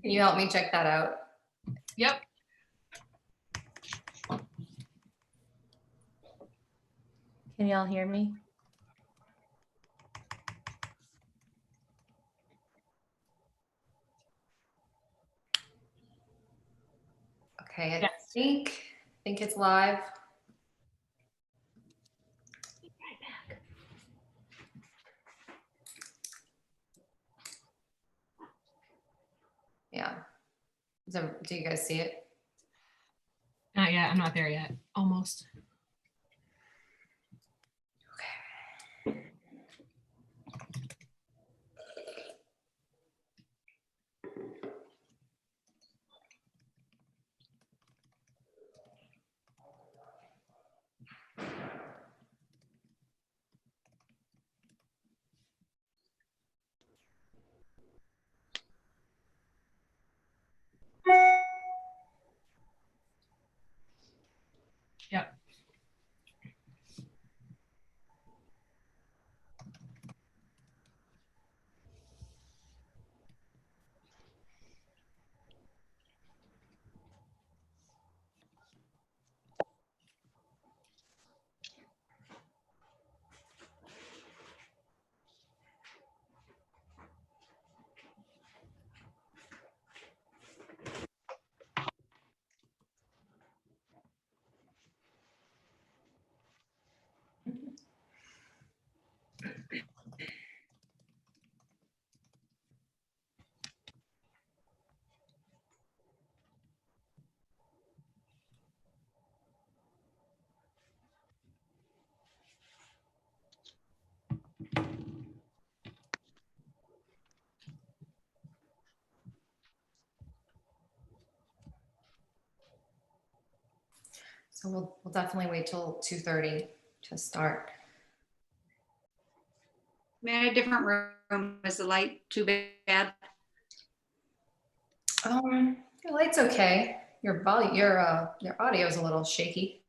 Can you help me check that out? Yep. Can y'all hear me? Okay, I Yes. think it's live. Yeah. Do you guys see it? Not yet. I'm not there yet. Almost. Yep. So we'll definitely wait till 2:30 to start. May a different room? Is the light too bad? Your light's okay. Your volume, your audio is a little shaky.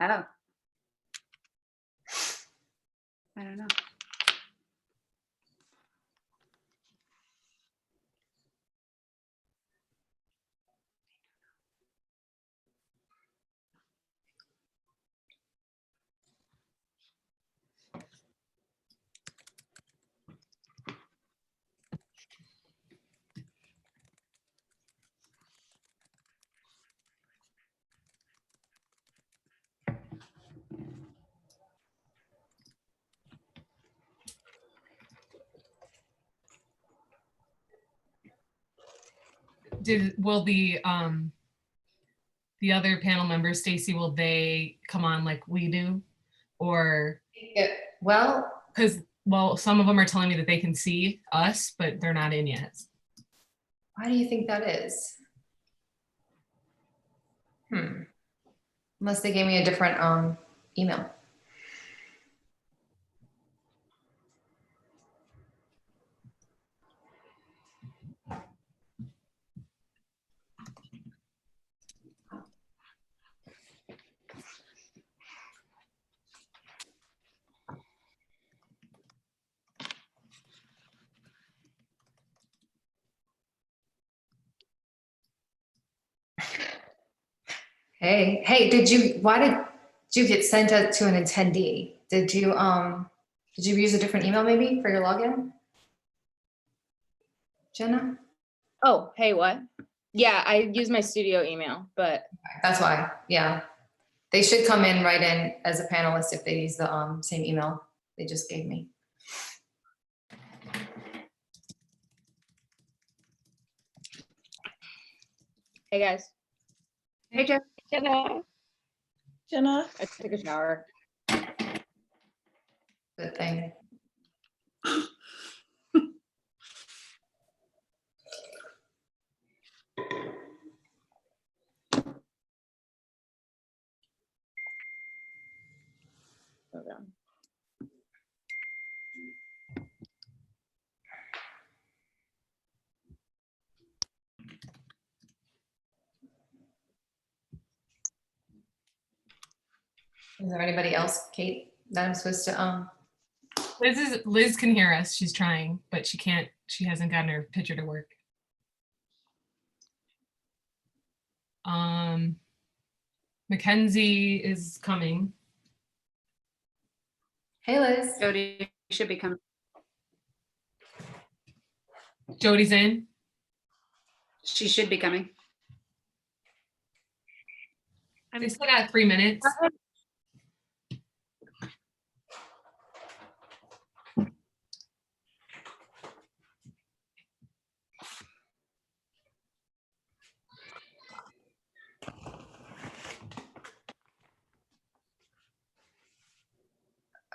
Oh. I don't know. Will the other panel members, Stacy, will they come on like we do? Or Well, because some of them are telling me that they can see us, but they're not in yet. why do you think that is? Unless they gave me a different email. Hey, why did you get sent out to an attendee? Did you use a different email maybe for your login? Jenna? Oh, hey, what? Yeah, I use my studio email, but That's why, yeah. They should come in right in as a panelist if they use the same email they just gave me. hey guys. Hey, Jeff. Jenna. Jenna, I took a shower. Good thing. Okay. Is there anybody else, Kate, that I'm supposed to Liz can hear us. She's trying, but she hasn't gotten her picture to work. Mackenzie is coming. Hey, Liz. Jody should be coming. Jody's in. She should be coming. They still got 3 minutes.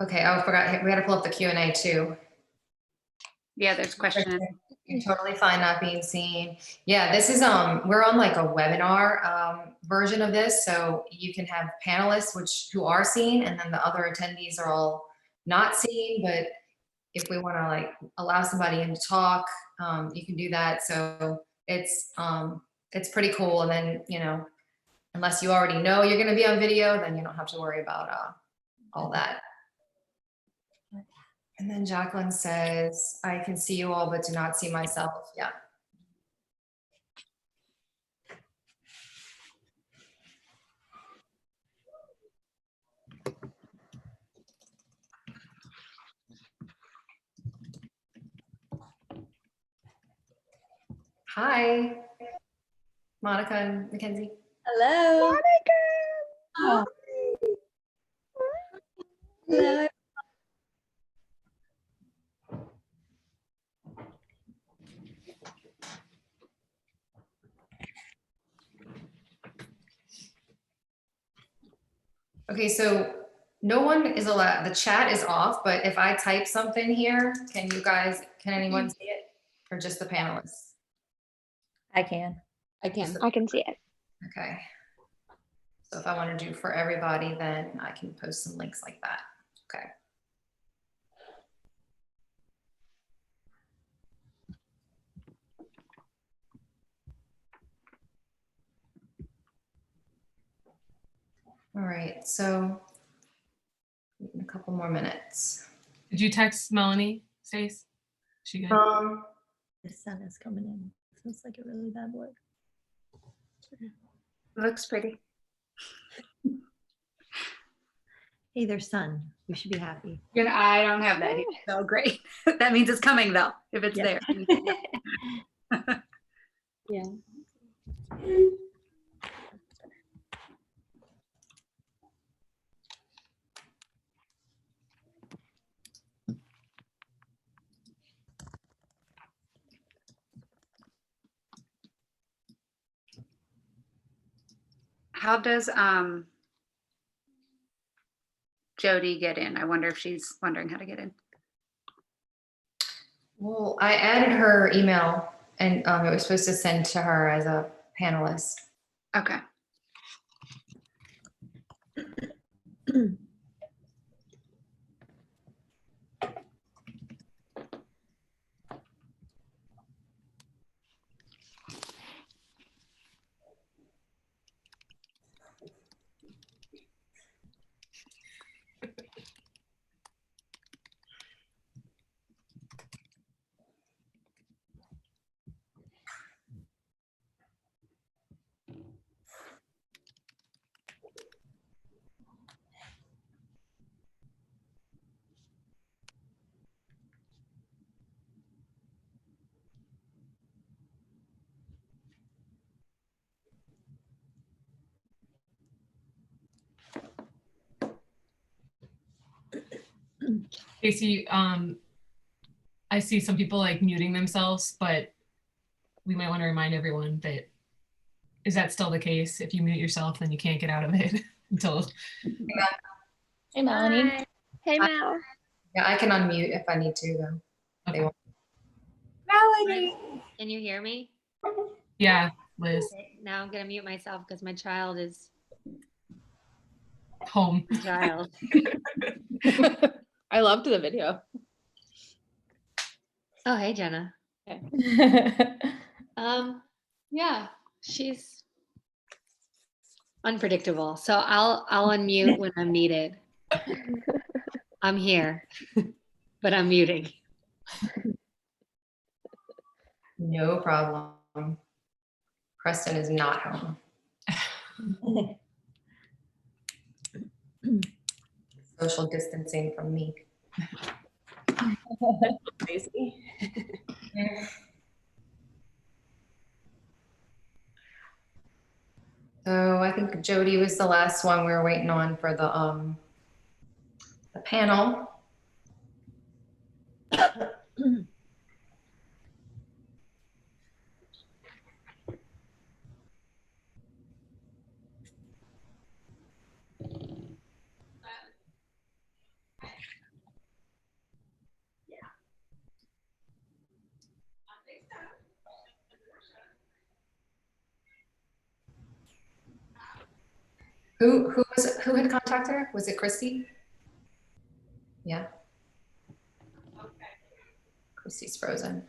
Okay, I forgot, we had to pull up the Q&A too. Yeah, there's questions. You're totally fine not being seen. Yeah, this is, we're on like a webinar version of this, so you can have panelists who are seen, and then the other attendees are all not seen, but if we want to like allow somebody in to talk, you can do that. So it's pretty cool. And then, you know, unless you already know you're going to be on video, then you don't have to worry about all that. And then Jacqueline says, I can see you all, but do not see myself. Yeah. Hi, Monica and Mackenzie. Hello. Oh, Hello. Okay, so no one is allowed, the chat is off, but if I type something here, can anyone see it? Or just the panelists? I can. I can. I can see it. Okay. So if I want to do for everybody, then I can post some links like that. Okay. All right, so a couple more minutes. Did you text Melanie, Stace? She good? The sun is coming in. Feels like a really bad word. Looks pretty. Hey, there's sun. We should be happy. You know, I don't have that here. So great. That means it's coming though, if it's Yeah. there. Yeah. How does Jody get in? I wonder if she's wondering how to get in. Well, I added her email and it was supposed to send to her as a panelist. Okay. Casey, I see some people like muting themselves, but we might want to remind everyone that, is that still the case? If you mute yourself, then you can't get out of it until. Hey, Melanie. Hey, Mel. Yeah, I can unmute if I need to though. Okay. Melanie. Can you hear me? Yeah, Liz, Okay, now I'm gonna mute myself because my child is home. a child. I loved the video. Oh, hey, Jenna. Yeah, she's unpredictable. So I'll unmute when I'm needed. I'm here, but I'm muting. No problem. Preston is not home. Social distancing from me. Stacy. So I think Jody was the last one we were waiting on for the panel. Who had contacted her? Was it Christy? Yeah. Christy's frozen.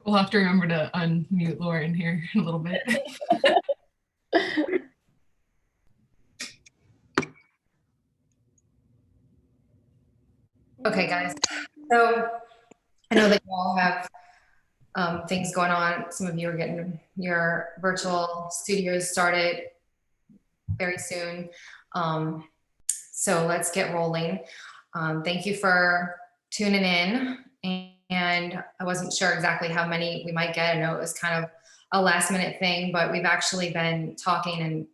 We'll have to remember to unmute Lauren here in a little bit. Okay, guys. So I know that you all have things going on. Some of you are getting your virtual studios started very soon. So let's get rolling. Thank you for tuning in. And I wasn't sure exactly how many we might get. I know it was kind of a last minute thing, but we've actually been talking and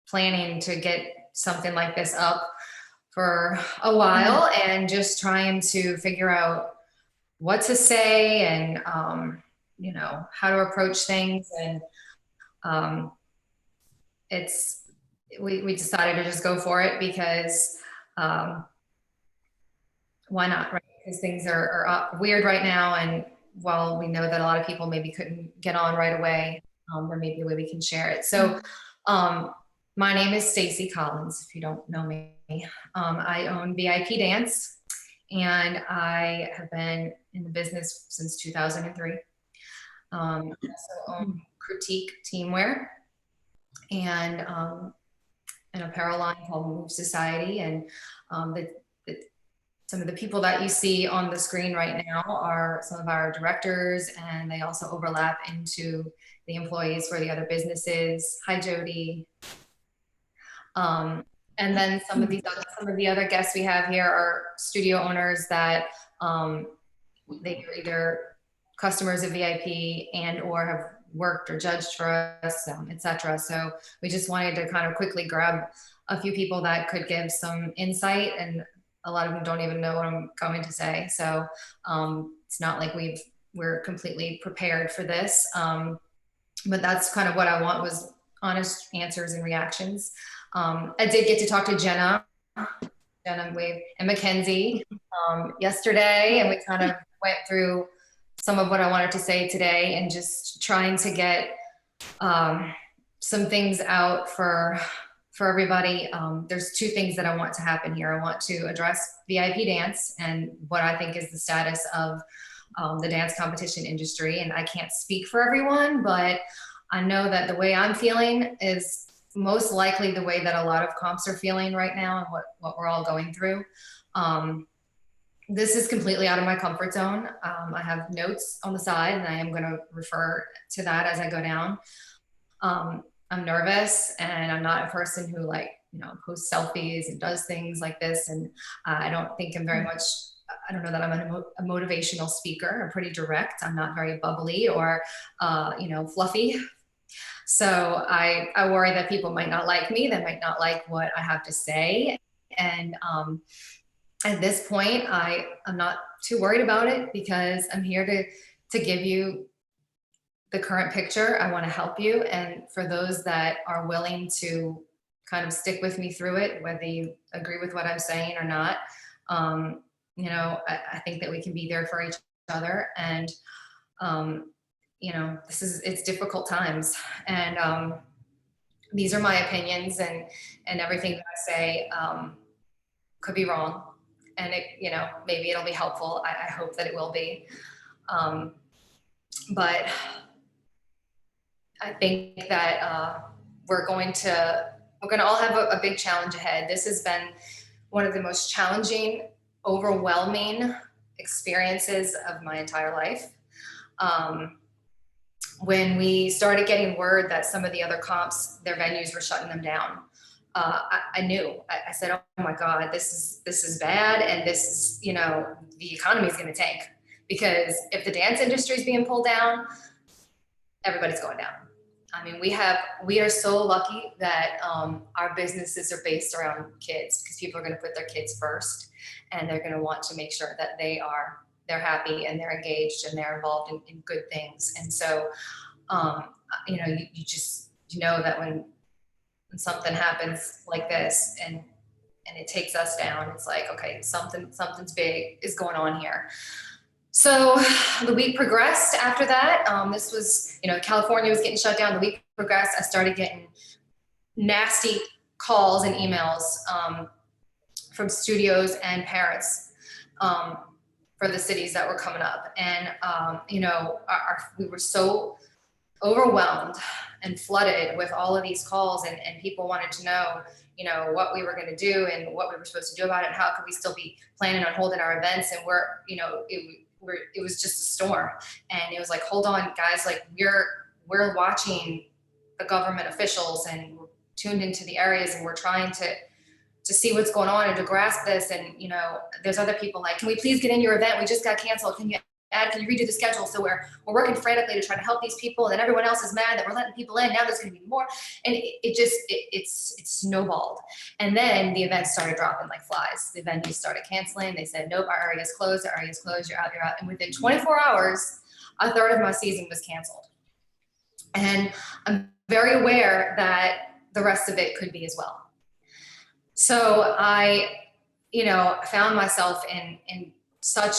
planning to get something like this up for a while and just trying to figure out what to say and, you know, how to approach things. And we decided to just go for it because why not, right? Because things are weird right now. And while we know that a lot of people maybe couldn't get on right away, there may be a way we can share it. So my name is Stacy Collins, if you don't know me. I own VIP Dance, and I have been in the business since 2003. I also own Critique Teamwear and an apparel line called Move Society. And some of the people that you see on the screen right now are some of our directors, and they also overlap into the employees for the other businesses. Hi, Jody. And then some of the other guests we have here are studio owners that they are either customers of VIP and or have worked or judged for us, etc. So we just wanted to kind of quickly grab a few people that could give some insight, and a lot of them don't even know what I'm going to say. So it's not like we're completely prepared for this. But that's kind of what I want, was honest answers and reactions. I did get to talk to Jenna Wave and Mackenzie yesterday, and we kind of went through some of what I wanted to say today and just trying to get some things out for everybody. There's two things that I want to happen here. I want to address VIP dance and what I think is the status of the dance competition industry. And I can't speak for everyone, but I know that the way I'm feeling is most likely the way that a lot of comps are feeling right now, and what we're all going through. This is completely out of my comfort zone. I have notes on the side, and I am going to refer to that as I go down. I'm nervous, and I'm not a person who posts selfies and does things like this. And I don't think I'm very much, I don't know that I'm a motivational speaker. I'm pretty direct. I'm not very bubbly or, fluffy. So I worry that people might not like me. They might not like what I have to say. And at this point, I'm not too worried about it, because I'm here to give you the current picture. I want to help you. And for those that are willing to kind of stick with me through it, whether you agree with what I'm saying or not, I think that we can be there for each other. And, it's difficult times, and these are my opinions, and everything that I say could be wrong. And maybe it'll be helpful. I hope that it will be. But I think that we're going to We're going to all have a big challenge ahead. This has been one of the most challenging, overwhelming experiences of my entire life. When we started getting word that some of the other comps, their venues were shutting them down, I knew. I said, "Oh my God, this is bad, and this is, you know, the economy is going to tank, because if the dance industry is being pulled down, everybody's going down." I mean, we are so lucky that our businesses are based around kids, because people are going to put their kids first, and they're going to want to make sure that they're happy and they're engaged and they're involved in good things. And so, you know, you just, you know, that when something happens like this and it takes us down, it's like, okay, something's big is going on here. So the week progressed after that. This was, you know, California was getting shut down. The week progressed. I started getting nasty calls and emails from studios and parents for the cities that were coming up. And, you know, we were so overwhelmed and flooded with all of these calls, and people wanted to know, you know, what we were going to do and what we were supposed to do about it, and how could we still be planning on holding our events. And we're, you know, it was just a storm. And it was like, hold on, guys, like we're watching the government officials, and we're tuned into the areas, and we're trying to see what's going on and to grasp this. And, you know, there's other people like, can we please get in your event? We just got canceled. Can you redo the schedule? So we're working frantically to try to help these people, and then everyone else is mad that we're letting people in. Now there's going to be more. And it's snowballed. And then the events started dropping like flies. The venues started canceling. They said, nope, our area's closed. Our area's closed. You're out. And within 24 hours, a third of my season was canceled. And I'm very aware that the rest of it could be as well. So I, you know, found myself in such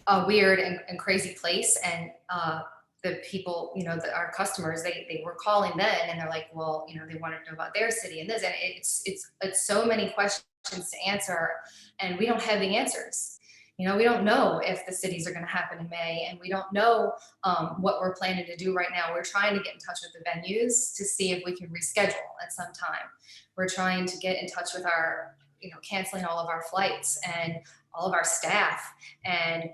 a weird and crazy place. And the people, you know, our customers, they were calling then, and they're like, well, you know, they want to know about their city and this, and it's so many questions to answer, and we don't have the answers. You know, we don't know if the cities are going to happen in May, and we don't know what we're planning to do right now. We're trying to get in touch with the venues to see if we can reschedule at some time. We're trying to get in touch with our, you know, canceling all of our flights and all of our staff. And,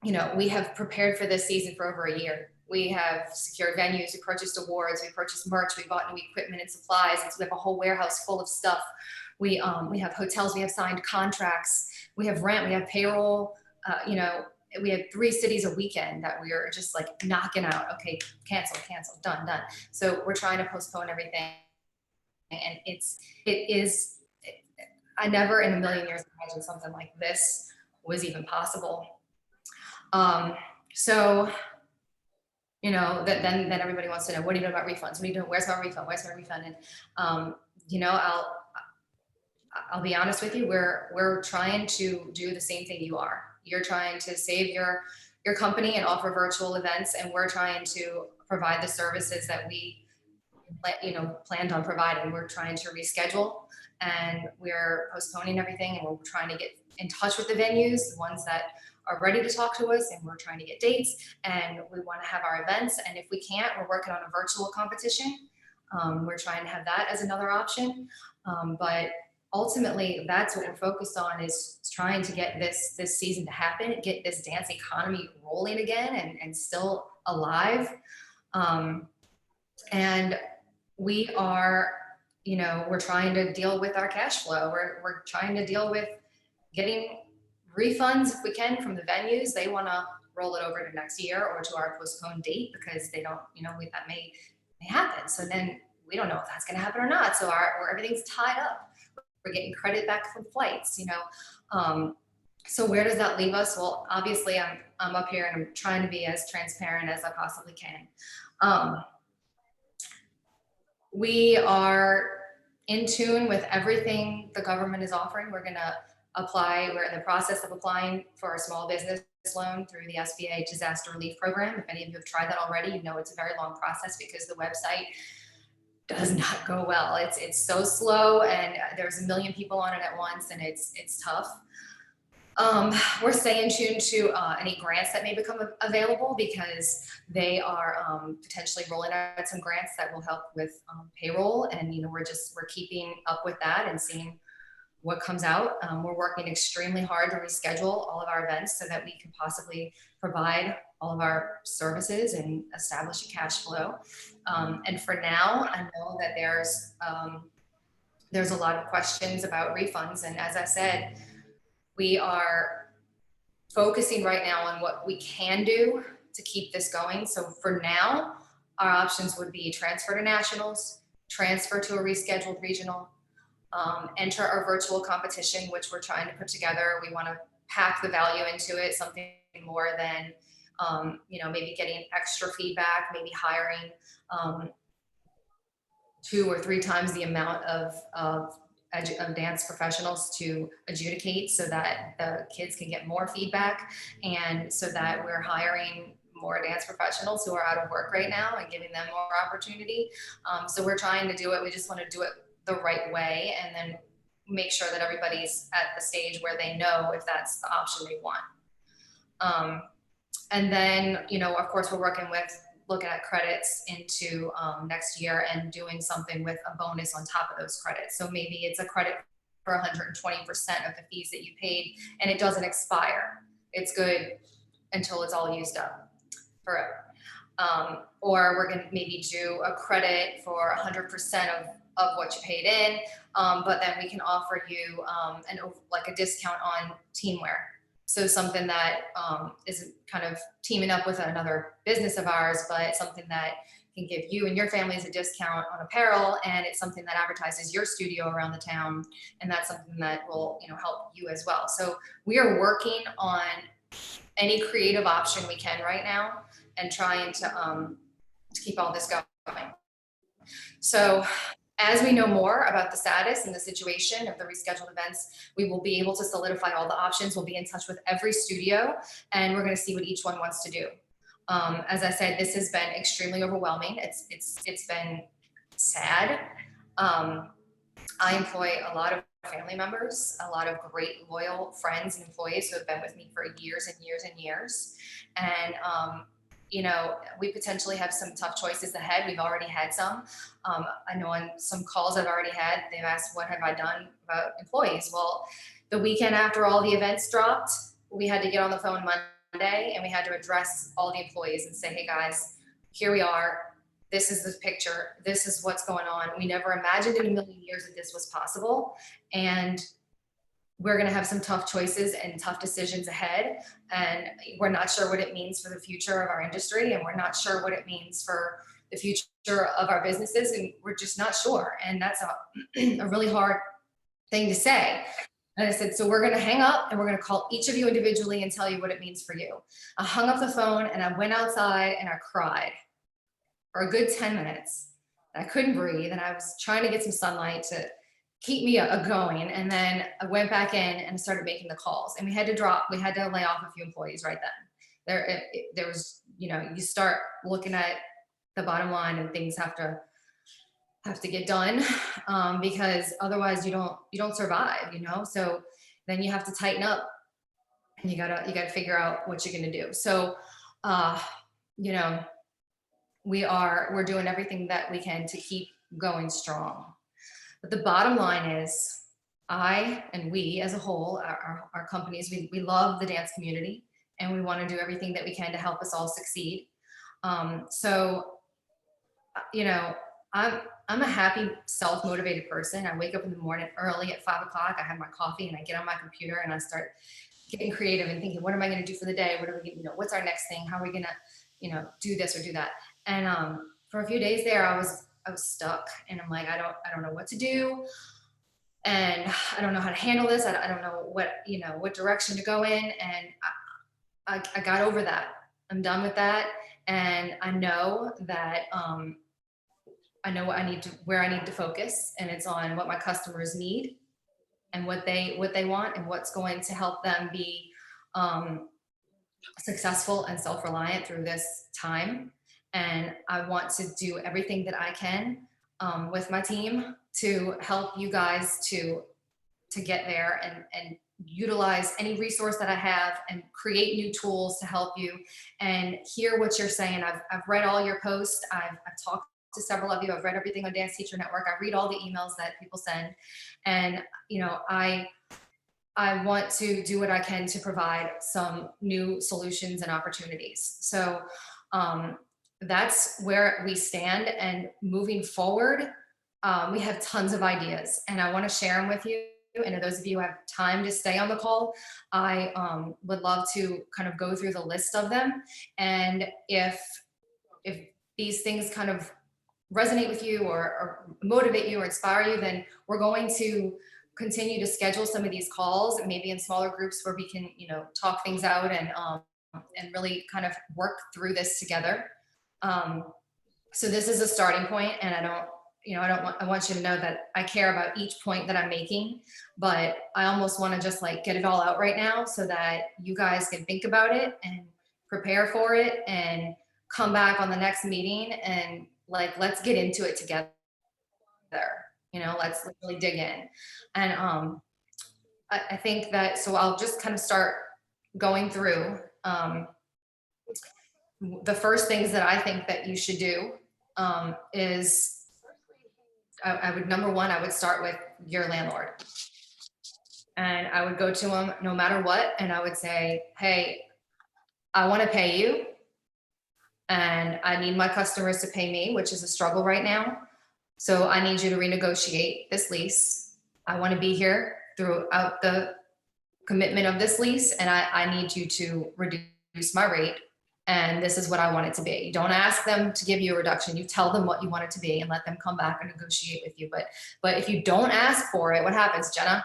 you know, we have prepared for this season for over a year. We have secured venues, we purchased awards, we purchased merch, we bought new equipment and supplies. And so we have a whole warehouse full of stuff. We have hotels, we have signed contracts, we have rent, we have payroll. You know, we had 3 cities a weekend that we were just like knocking out. Okay, cancel, done. So we're trying to postpone everything. And I never in a million years imagined something like this was even possible. So, you know, then everybody wants to know, what do you know about refunds? What do you do? Where's our refund? And, you know, I'll be honest with you. We're trying to do the same thing you are. You're trying to save your company and offer virtual events, and we're trying to provide the services that we, you know, planned on providing. We're trying to reschedule, and we're postponing everything, and we're trying to get in touch with the venues, the ones that are ready to talk to us, and we're trying to get dates, and we want to have our events. And if we can't, we're working on a virtual competition. We're trying to have that as another option. But ultimately, that's what we're focused on, is trying to get this season to happen, get this dance economy rolling again and still alive. And we are, you know, we're trying to deal with our cash flow. We're trying to deal with getting refunds if we can from the venues. They want to roll it over to next year or to our postponed date, because they don't, you know, that may happen. So then we don't know if that's going to happen or not. So everything's tied up. We're getting credit back from flights, you know. So where does that leave us? Well, obviously I'm up here and I'm trying to be as transparent as I possibly can. We are in tune with everything the government is offering. We're going to apply. We're in the process of applying for a small business loan through the SBA Disaster Relief Program. If any of you have tried that already, you know it's a very long process because the website does not go well. It's so slow, and there's a million people on it at once, and it's tough. We're staying tuned to any grants that may become available because they are potentially rolling out some grants that will help with payroll. And, you know, we're keeping up with that and seeing what comes out. We're working extremely hard to reschedule all of our events so that we can possibly provide all of our services and establish a cash flow. And for now, I know that there's a lot of questions about refunds. And as I said, we are focusing right now on what we can do to keep this going. So for now, our options would be transfer to nationals, transfer to a rescheduled regional, enter our virtual competition, which we're trying to put together. We want to pack the value into it, something more than, you know, maybe getting extra feedback, maybe hiring 2 or 3 times the amount of dance professionals to adjudicate so that the kids can get more feedback, and so that we're hiring more dance professionals who are out of work right now and giving them more opportunity. So we're trying to do it. We just want to do it the right way and then make sure that everybody's at the stage where they know if that's the option they want. And then, you know, of course, we're looking at credits into next year and doing something with a bonus on top of those credits. So maybe it's a credit for 120% of the fees that you paid and it doesn't expire. It's good until it's all used up forever. Or we're gonna maybe do a credit for 100% of what you paid in, but then we can offer you like a discount on teamwear. So something that is kind of teaming up with another business of ours, but something that can give you and your families a discount on apparel, and it's something that advertises your studio around the town, and that's something that will, you know, help you as well. So we are working on any creative option we can right now and trying to keep all this going. So as we know more about the status and the situation of the rescheduled events, we will be able to solidify all the options. We'll be in touch with every studio and we're going to see what each one wants to do. As I said, this has been extremely overwhelming. It's been sad. I employ a lot of family members, a lot of great loyal friends and employees who have been with me for years and years and years. And you know, we potentially have some tough choices ahead. We've already had some. I know on some calls I've already had, they've asked, what have I done about employees? Well, the weekend after all the events dropped, we had to get on the phone Monday and we had to address all the employees and say, hey guys, here we are. This is the picture. This is what's going on. We never imagined in a million years that this was possible. And we're going to have some tough choices and tough decisions ahead. And we're not sure what it means for the future of our industry. And we're not sure what it means for the future of our businesses. And we're just not sure. And that's a really hard thing to say. And I said, so we're going to hang up and we're going to call each of you individually and tell you what it means for you. I hung up the phone and I went outside and I cried for a good 10 minutes. I couldn't breathe. And I was trying to get some sunlight to keep me going. And then I went back in and started making the calls, and we had to lay off a few employees right then. There was, you know, you start looking at the bottom line and things have to get done because otherwise you don't survive, you know? So then you have to tighten up and you gotta figure out what you're going to do. So, you know, we're doing everything that we can to keep going strong. But the bottom line is I and we as a whole, our companies, we love the dance community and we want to do everything that we can to help us all succeed. So, you know, I'm a happy, self-motivated person. I wake up in the morning early at 5 o'clock. I have my coffee and I get on my computer and I start getting creative and thinking, what am I going to do for the day? What's our next thing? How are we going to, you know, do this or do that? And for a few days there, I was stuck and I'm like, I don't know what to do. And I don't know how to handle this. I don't know what direction to go in. And I got over that. I'm done with that. And I know that, I know where I need to focus, and it's on what my customers need and what they want and what's going to help them be successful and self-reliant through this time. And I want to do everything that I can with my team to help you guys to get there and utilize any resource that I have and create new tools to help you and hear what you're saying. I've read all your posts. I've talked to several of you. I've read everything on Dance Teacher Network. I read all the emails that people send. And, you know, I want to do what I can to provide some new solutions and opportunities. So that's where we stand. And moving forward, we have tons of ideas and I want to share them with you. And to those of you who have time to stay on the call, I would love to kind of go through the list of them. And if these things kind of resonate with you or motivate you or inspire you, then we're going to continue to schedule some of these calls, maybe in smaller groups where we can, you know, talk things out and really kind of work through this together. So this is a starting point, and I want you to know that I care about each point that I'm making, but I almost want to just like get it all out right now so that you guys can think about it and prepare for it and come back on the next meeting and like, let's get into it together. You know, let's really dig in. And I think that, so I'll just kind of start going through the first things that I think that you should do is I would, number one, I would start with your landlord. And I would go to them no matter what. And I would say, hey, I want to pay you. And I need my customers to pay me, which is a struggle right now. So I need you to renegotiate this lease. I want to be here throughout the commitment of this lease. And I need you to reduce my rate. And this is what I want it to be. You don't ask them to give you a reduction. You tell them what you want it to be and let them come back and negotiate with you. But if you don't ask for it, what happens, Jenna?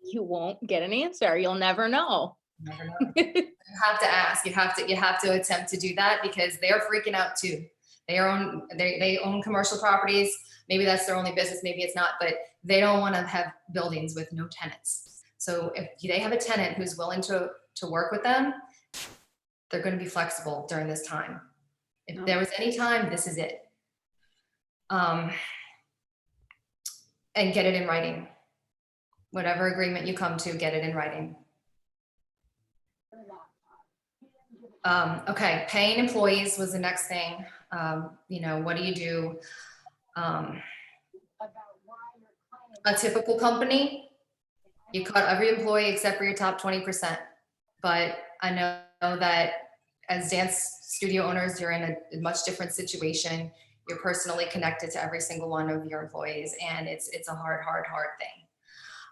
You won't get an answer. You'll never know. Never know. You have to ask. You have to attempt to do that because they're freaking out too. They own commercial properties. Maybe that's their only business. Maybe it's not, but they don't want to have buildings with no tenants. So if they have a tenant who's willing to work with them, they're going to be flexible during this time. If there was any time, this is it. And get it in writing. Whatever agreement you come to, get it in writing. Okay, paying employees was the next thing. You know, what do you do? A typical company, you cut every employee except for your top 20%. But I know that as dance studio owners, you're in a much different situation. You're personally connected to every single one of your employees, and it's a hard thing.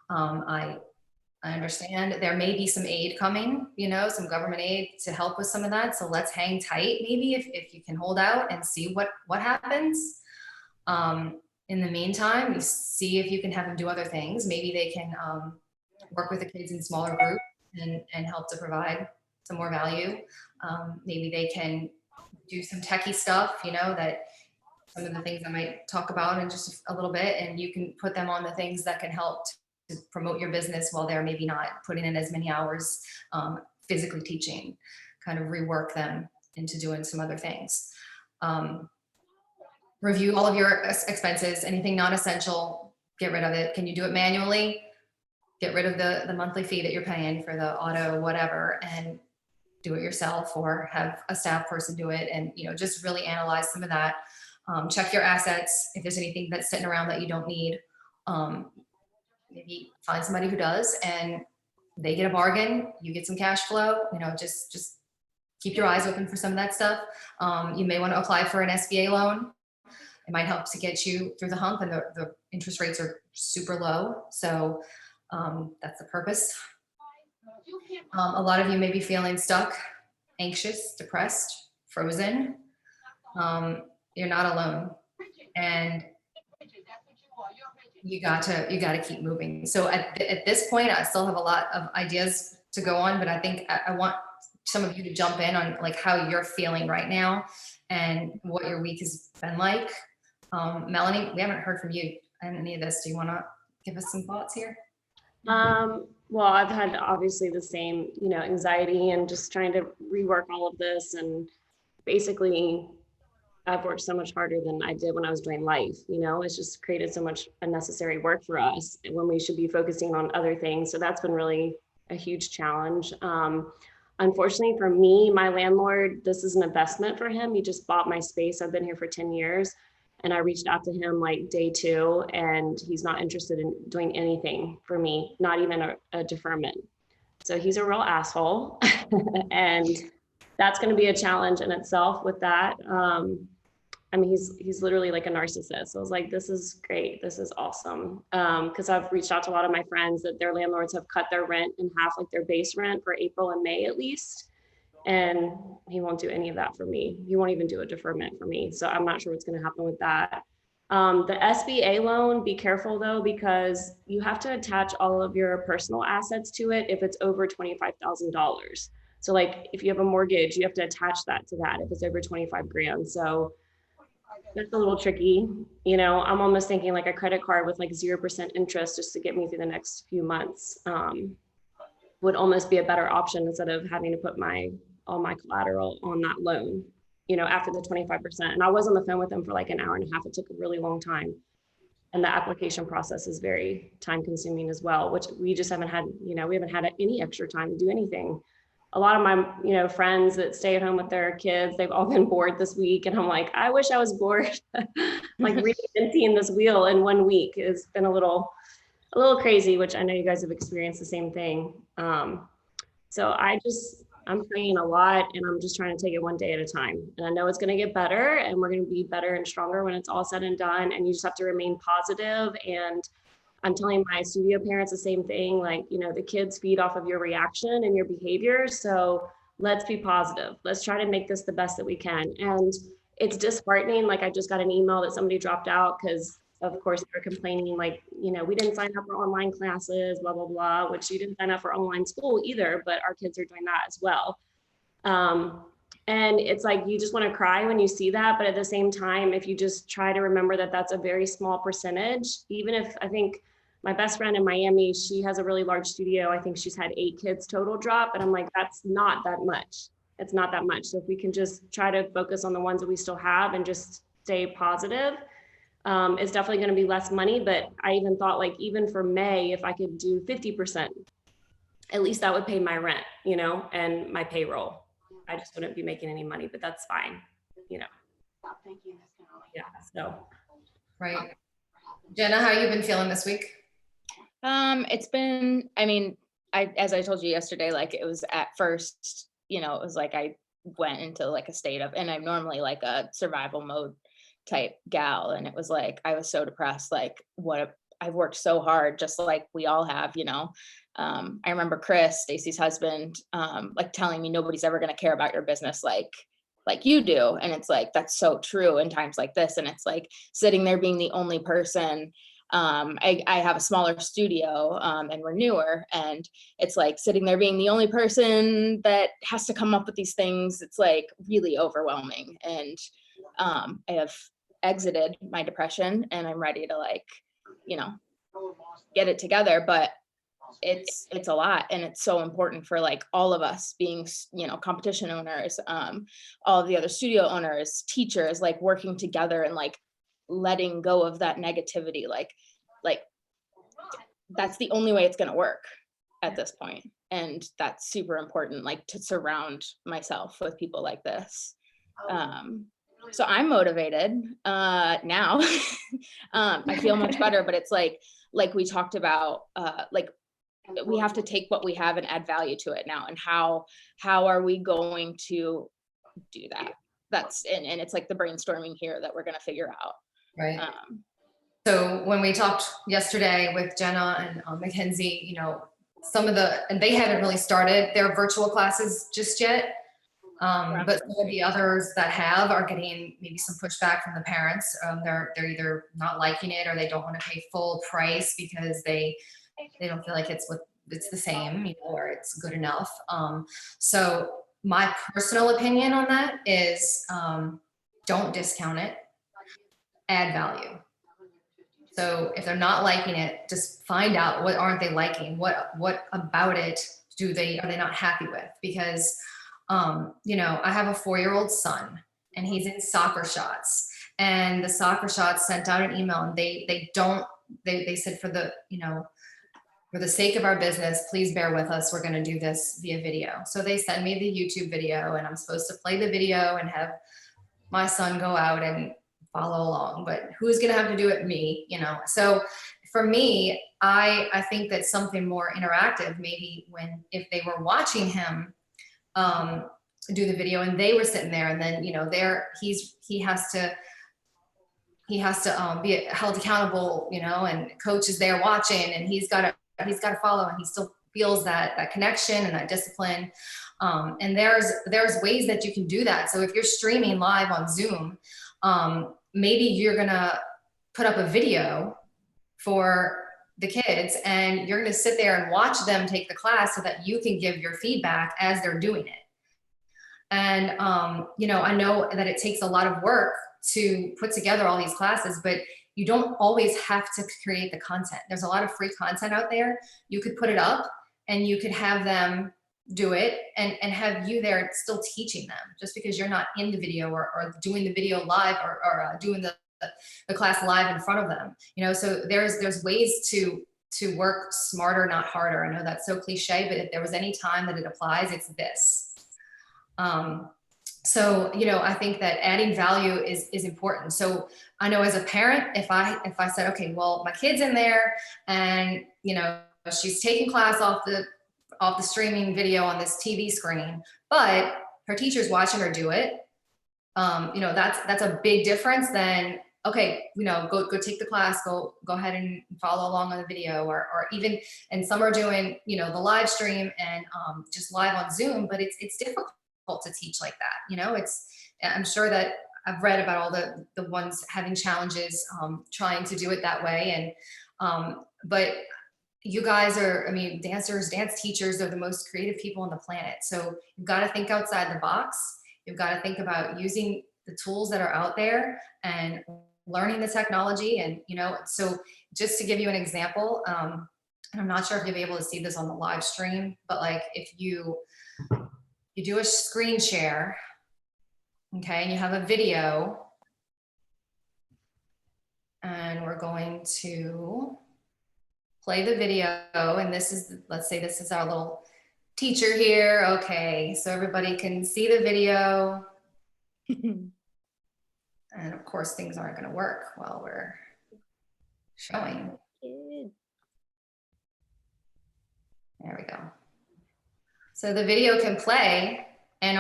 I understand there may be some aid coming, you know, some government aid to help with some of that. So let's hang tight, maybe if you can hold out and see what happens. In the meantime, you see if you can have them do other things. Maybe they can work with the kids in smaller groups and help to provide some more value. Maybe they can do some techie stuff, you know, that some of the things I might talk about in just a little bit, and you can put them on the things that can help to promote your business while they're maybe not putting in as many hours physically teaching, kind of rework them into doing some other things. Review all of your expenses, anything non-essential, get rid of it. Can you do it manually? Get rid of the monthly fee that you're paying for the auto, whatever, and do it yourself or have a staff person do it. And, you know, just really analyze some of that. Check your assets. If there's anything that's sitting around that you don't need, maybe find somebody who does, and they get a bargain, you get some cash flow, you know, just keep your eyes open for some of that stuff. You may want to apply for an SBA loan. It might help to get you through the hump, and the interest rates are super low. So that's the purpose. A lot of you may be feeling stuck, anxious, depressed, frozen. You're not alone. And you got to keep moving. So at this point, I still have a lot of ideas to go on, but I think I want some of you to jump in on like how you're feeling right now and what your week has been like. Melanie, we haven't heard from you on any of this. Do you want to give us some thoughts here? Well, I've had obviously the same, you know, anxiety and just trying to rework all of this, and basically I've worked so much harder than I did when I was doing life. It's just created so much unnecessary work for us when we should be focusing on other things. So that's been really a huge challenge. Unfortunately for me, my landlord, this is an investment for him. He just bought my space. I've been here for 10 years. And I reached out to him like day 2, and he's not interested in doing anything for me, not even a deferment. So he's a real asshole. And that's going to be a challenge in itself with that. I mean, he's literally like a narcissist. So I was like, this is great. This is awesome. Because I've reached out to a lot of my friends that their landlords have cut their rent in half, like their base rent for April and May at least. And he won't do any of that for me. He won't even do a deferment for me. So I'm not sure what's going to happen with that. The SBA loan, be careful though, because you have to attach all of your personal assets to it if it's over $25,000. So like if you have a mortgage, you have to attach that to that if it's over 25 grand. So that's a little tricky. I'm almost thinking like a credit card with like 0% interest just to get me through the next few months would almost be a better option instead of having to put all my collateral on that loan, after the 25%. And I was on the phone with them for like an hour and a half. It took a really long time. And the application process is very time consuming as well, which we just haven't had, we haven't had any extra time to do anything. A lot of my, friends that stay at home with their kids, they've all been bored this week. And I'm like, I wish I was bored. Like reinventing this wheel in 1 week has been a little crazy, which I know you guys have experienced the same thing. So I'm praying a lot, and I'm just trying to take it one day at a time. And I know it's going to get better, and we're going to be better and stronger when it's all said and done. And you just have to remain positive. And I'm telling my studio parents the same thing, like, the kids feed off of your reaction and your behavior. So let's be positive. Let's try to make this the best that we can. And it's disheartening. Like I just got an email that somebody dropped out because of course they're complaining like, we didn't sign up for online classes, blah, blah, blah, which you didn't sign up for online school either, but our kids are doing that as well. And it's like, you just want to cry when you see that. But at the same time, if you just try to remember that that's a very small percentage, even if I think my best friend in Miami, she has a really large studio. I think she's had 8 kids total drop. And I'm like, that's not that much. It's not that much. So if we can just try to focus on the ones that we still have and just stay positive, it's definitely going to be less money. But I even thought like, even for May, if I could do 50%, at least that would pay my rent, and my payroll. I just wouldn't be making any money, but that's fine, Yeah, so. Right. Jenna, how you been feeling this week? It's been, as I told you yesterday, like it was at first, it was like I went into like a state of, and I'm normally like a survival mode type gal. And it was like, I was so depressed, like I've worked so hard, just like we all have, I remember Chris, Stacy's husband, like telling me nobody's ever going to care about your business like you do. And it's like, that's so true in times like this. And it's like sitting there being the only person. I have a smaller studio and we're newer, and it's like sitting there being the only person that has to come up with these things. It's like really overwhelming. And I have exited my depression and I'm ready to like, get it together, but it's a lot. And it's so important for like all of us being, competition owners, all of the other studio owners, teachers, like working together and like letting go of that negativity. Like that's the only way it's going to work at this point. And that's super important, like to surround myself with people like this. So I'm motivated now. I feel much better, but it's like we talked about, like we have to take what we have and add value to it now. And how are we going to do that? And it's like the brainstorming here that we're going to figure out. Right. So when we talked yesterday with Jenna and Mackenzie, and they haven't really started their virtual classes just yet. But some of the others that are getting maybe some pushback from the parents. They're either not liking it or they don't want to pay full price because they don't feel like it's the same, or it's good enough. So my personal opinion on that is don't discount it, add value. So if they're not liking it, just find out what aren't they liking, what about it are they not happy with? Because I have a 4-year-old son and he's in soccer shots, and the soccer shots sent out an email, and they said, for the, for the sake of our business, please bear with us. We're going to do this via video. So they send me the YouTube video, and I'm supposed to play the video and have my son go out and follow along. But who's going to have to do it? Me, So for me, I think that something more interactive, maybe if they were watching him do the video and they were sitting there, and then, he has to be held accountable, and coach is there watching, and he's got to follow, and he still feels that connection and that discipline. And there's ways that you can do that. So if you're streaming live on Zoom, maybe you're gonna put up a video for the kids, and you're gonna sit there and watch them take the class so that you can give your feedback as they're doing it. And I know that it takes a lot of work to put together all these classes, but you don't always have to create the content. There's a lot of free content out there. You could put it up and you could have them do it and have you there still teaching them, just because you're not in the video or doing the video live or doing the class live in front of them. So there's ways to work smarter, not harder. I know that's so cliche, but if there was any time that it applies, it's this. So, I think that adding value is important. So I know as a parent, if I said, okay, well, my kid's in there and, she's taking class off the streaming video on this TV screen, but her teacher's watching her do it. That's a big difference than, okay, go take the class, go ahead and follow along on the video, or even, and some are doing, the live stream and just live on Zoom, but it's difficult to teach like that. I'm sure that I've read about all the ones having challenges trying to do it that way. And but you guys are, dancers, dance teachers are the most creative people on the planet. So you've got to think outside the box. You've got to think about using the tools that are out there and learning the technology. And, so just to give you an example, and I'm not sure if you'll be able to see this on the live stream, but like if you do a screen share, okay, and you have a video, and we're going to play the video, and let's say this is our little teacher here. Okay, so everybody can see the video. And of course, things aren't going to work while we're showing. There we go. So the video can play, and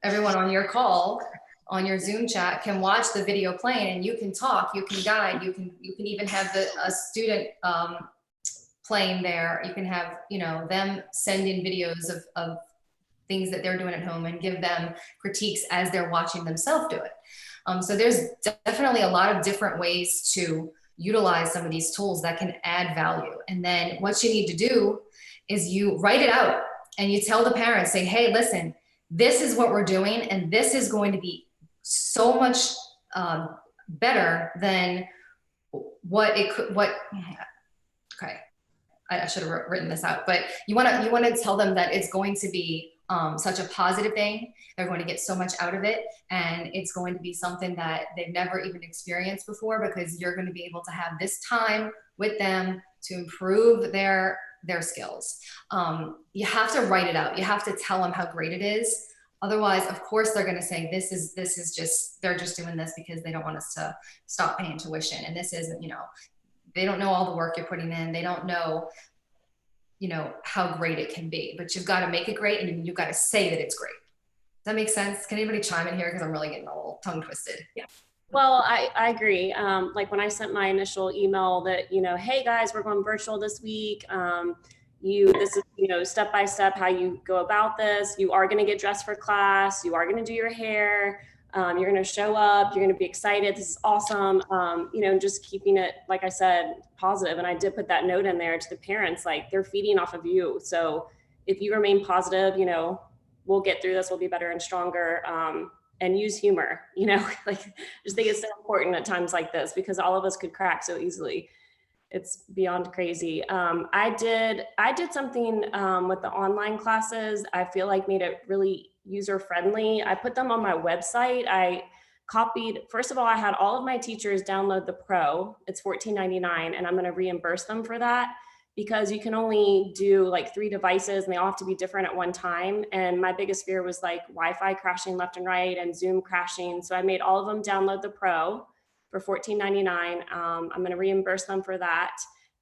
everyone on your call, on your Zoom chat, can watch the video playing, and you can talk, you can guide, you can even have a student playing there. You can have them send in videos of things that they're doing at home and give them critiques as they're watching themselves do it. So there's definitely a lot of different ways to utilize some of these tools that can add value. And then what you need to do is you write it out and you tell the parents, say, hey, listen, this is what we're doing, and this is going to be so much better than what it could, okay, I should have written this out, but you want to tell them that it's going to be such a positive thing. They're going to get so much out of it, and it's going to be something that they've never even experienced before, because you're going to be able to have this time with them to improve their skills. You have to write it out. You have to tell them how great it is. Otherwise, of course, they're going to say, this is just, they're just doing this because they don't want us to stop paying tuition. And this isn't, they don't know all the work you're putting in. They don't know, how great it can be, but you've got to make it great, and you've got to say that it's great. Does that make sense? Can anybody chime in here? Because I'm really getting a little tongue twisted. Yeah. Well, I agree. Like when I sent my initial email that, hey guys, we're going virtual this week. This is, step by step how you go about this. You are going to get dressed for class. You are going to do your hair. You're going to show up. You're going to be excited. This is awesome. Just keeping it, like I said, positive. And I did put that note in there to the parents, like they're feeding off of you. So if you remain positive, we'll get through this. We'll be better and stronger. And use humor, like just think it's so important at times like this, because all of us could crack so easily. It's beyond crazy. I did something with the online classes. I feel like made it really user friendly. I put them on my website. I copied, first of all, I had all of my teachers download the Pro. It's $14.99, and I'm going to reimburse them for that because you can only do like 3 devices and they all have to be different at one time. And my biggest fear was like Wi-Fi crashing left and right and Zoom crashing. So I made all of them download the Pro for $14.99. I'm going to reimburse them for that.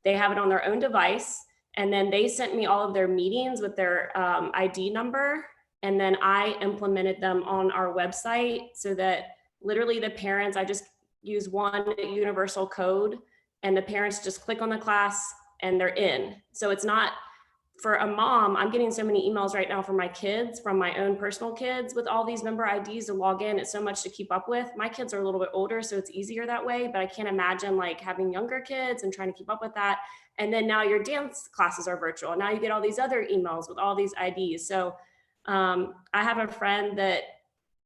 They have it on their own device. And then they sent me all of their meetings with their ID number. And then I implemented them on our website so that literally the parents, I just use one universal code and the parents just click on the class and they're in. So it's not, for a mom, I'm getting so many emails right now from my kids, from my own personal kids with all these member IDs to log in. It's so much to keep up with. My kids are a little bit older, so it's easier that way, but I can't imagine like having younger kids and trying to keep up with that. And then now your dance classes are virtual. Now you get all these other emails with all these IDs. So I have a friend that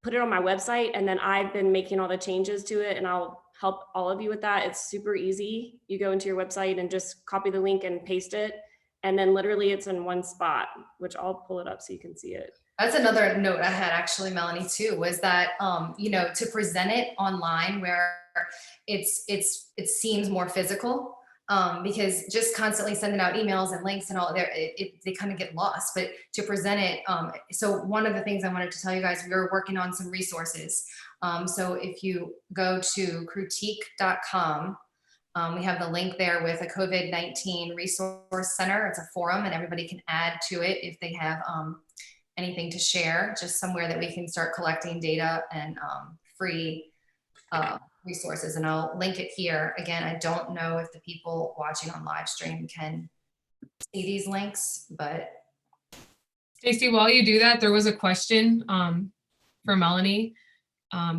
put it on my website, and then I've been making all the changes to it, and I'll help all of you with that. It's super easy. You go into your website and just copy the link and paste it. And then literally it's in one spot, which I'll pull it up so you can see it. That's another note I had actually, Melanie, too, was that, you know, to present it online where it seems more physical, because just constantly sending out emails and links and all there, they kind of get lost, but to present it. So one of the things I wanted to tell you guys, we were working on some resources. So if you go to critique.com, we have the link there with a COVID-19 resource center. It's a forum and everybody can add to it if they have anything to share, just somewhere that we can start collecting data and free resources. And I'll link it here. Again, I don't know if the people watching on live stream can see these links, but. Stacy, while you do that, there was a question for Melanie.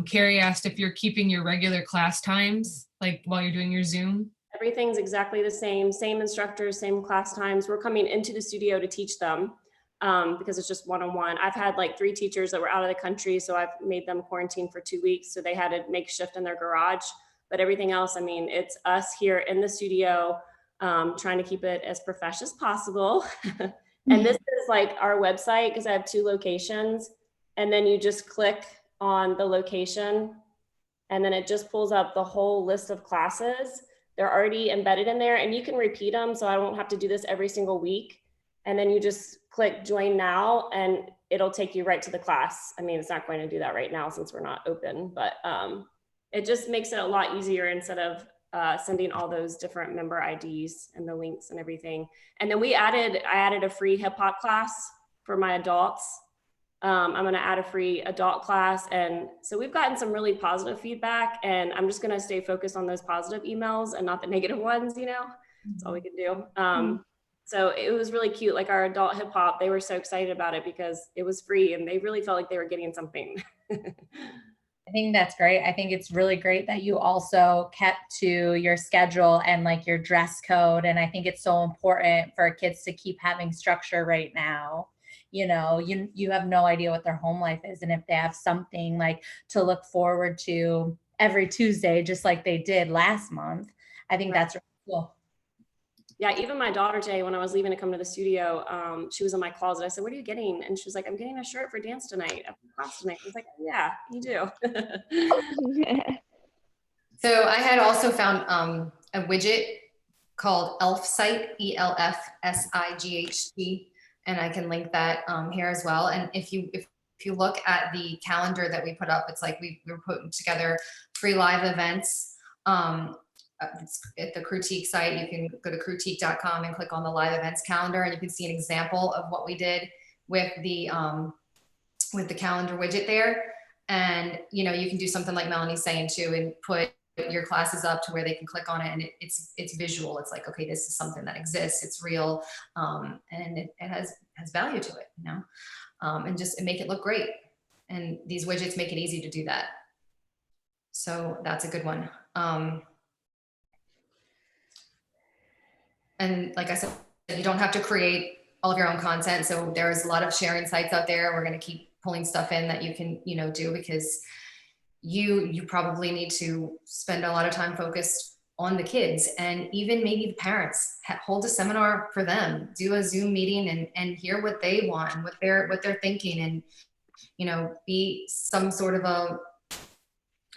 Carrie asked if you're keeping your regular class times, like while you're doing your Zoom. Everything's exactly the same instructors, same class times. We're coming into the studio to teach them because it's just one-on-one. I've had like 3 teachers that were out of the country, so I've made them quarantine for 2 weeks. So they had to make shift in their garage, but everything else, I mean, it's us here in the studio trying to keep it as professional as possible. And this is like our website because I have 2 locations, and then you just click on the location and then it just pulls up the whole list of classes. They're already embedded in there and you can repeat them, so I won't have to do this every single week. And then you just click join now and it'll take you right to the class. I mean, it's not going to do that right now since we're not open, but it just makes it a lot easier instead of sending all those different member IDs and the links and everything. And then I added a free hip hop class for my adults. I'm going to add a free adult class. And so we've gotten some really positive feedback, and I'm just going to stay focused on those positive emails and not the negative ones, you know, that's all we can do. So it was really cute. Like our adult hip hop, they were so excited about it because it was free and they really felt like they were getting something. I think that's great. I think it's really great that you also kept to your schedule and like your dress code. And I think it's so important for kids to keep having structure right now. You know, you have no idea what their home life is. And if they have something like to look forward to every Tuesday, just like they did last month, I think that's really cool. Yeah, even my daughter today, when I was leaving to come to the studio, she was in my closet. I said, "What are you getting?" And she was like, "I'm getting a shirt for dance tonight, after class tonight." I was like, "Yeah, you do." So I had also found a widget called ElfSight, ELFSIGHT, and I can link that here as well. And if you look at the calendar that we put up, it's like we were putting together free live events. It's at the Critique site. You can go to critique.com and click on the live events calendar, and you can see an example of what we did with the calendar widget there. And you know, you can do something like Melanie's saying too, and put your classes up to where they can click on it, and it's visual. It's like, okay, this is something that exists. It's real, and it has value to it, you know, and just make it look great. And these widgets make it easy to do that. So that's a good one. And like I said, you don't have to create all of your own content. So there's a lot of sharing sites out there. We're going to keep pulling stuff in that you can, you know, do, because you probably need to spend a lot of time focused on the kids, and even maybe the parents. Hold a seminar for them, do a Zoom meeting and hear what they want, what they're thinking, and be some sort of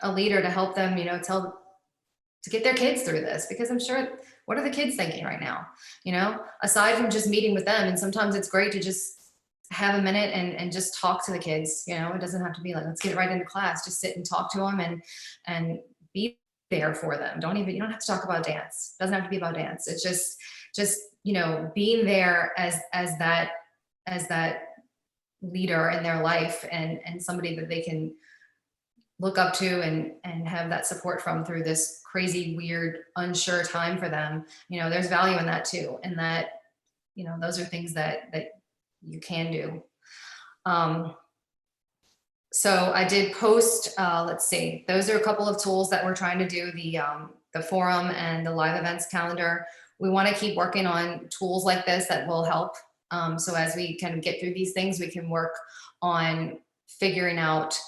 a leader to help them, to get their kids through this, because I'm sure, what are the kids thinking right now? Aside from just meeting with them, and sometimes it's great to just have a minute and just talk to the kids. It doesn't have to be like, let's get right into class. Just sit and talk to them and be there for them. You don't have to talk about dance. It doesn't have to be about dance. It's just being there as that leader in their life, and somebody that they can look up to and have that support from through this crazy, weird, unsure time for them. There's value in that too. And that, those are things that you can do. So I did post, let's see, those are a couple of tools that we're trying to do, the forum and the live events calendar. We want to keep working on tools like this that will help. So as we kind of get through these things, we can work on figuring out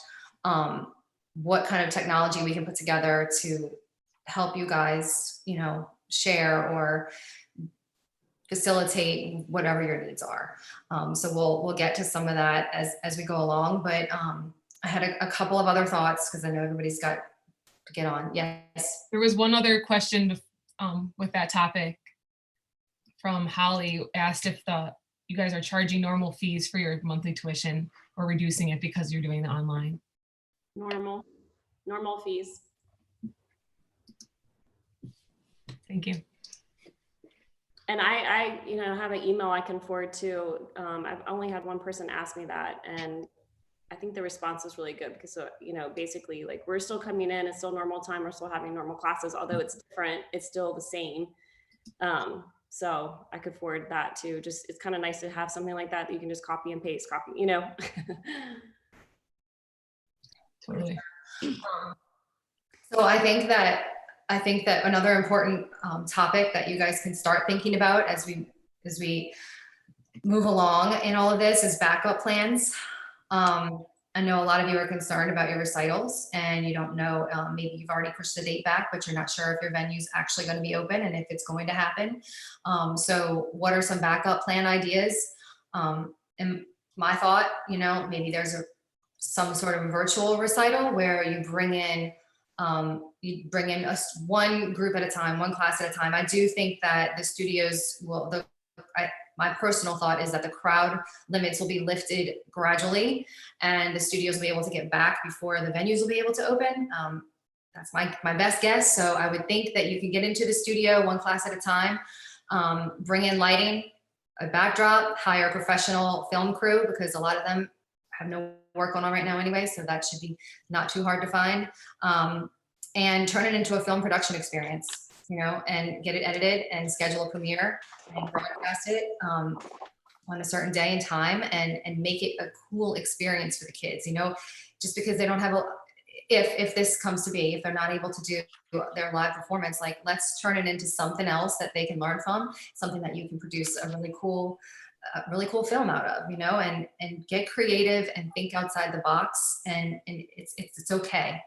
what kind of technology we can put together to help you guys, share or facilitate whatever your needs are. So we'll get to some of that as we go along. But I had a couple of other thoughts because I know everybody's got to get on. Yes. There was one other question with that topic from Holly, asked if you guys are charging normal fees for your monthly tuition or reducing it because you're doing the online. Normal fees. Thank you. And I have an email I can forward to. I've only had one person ask me that, and I think the response was really good because, basically, like, we're still coming in, it's still normal time, we're still having normal classes, although it's different, it's still the same. So I could forward that too. Just, it's kind of nice to have something like that you can just copy and paste, Totally. So I think that another important topic that you guys can start thinking about as we move along in all of this is backup plans. I know a lot of you are concerned about your recitals and you don't know, maybe you've already pushed the date back, but you're not sure if your venue's actually going to be open and if it's going to happen. So what are some backup plan ideas? And my thought, maybe there's some sort of virtual recital where you bring in one group at a time, one class at a time. I do think that the studios will, my personal thought is that the crowd limits will be lifted gradually and the studios will be able to get back before the venues will be able to open. That's my best guess. So I would think that you can get into the studio one class at a time, bring in lighting, a backdrop, hire a professional film crew because a lot of them have no work going on right now anyway, so that should be not too hard to find, and turn it into a film production experience, and get it edited and schedule a premiere and broadcast it on a certain day and time and make it a cool experience for the kids. Just because they don't have if this comes to be, if they're not able to do their live performance, like, let's turn it into something else that they can learn from, something that you can produce a really cool film out of, and get creative and think outside the box. And it's okay.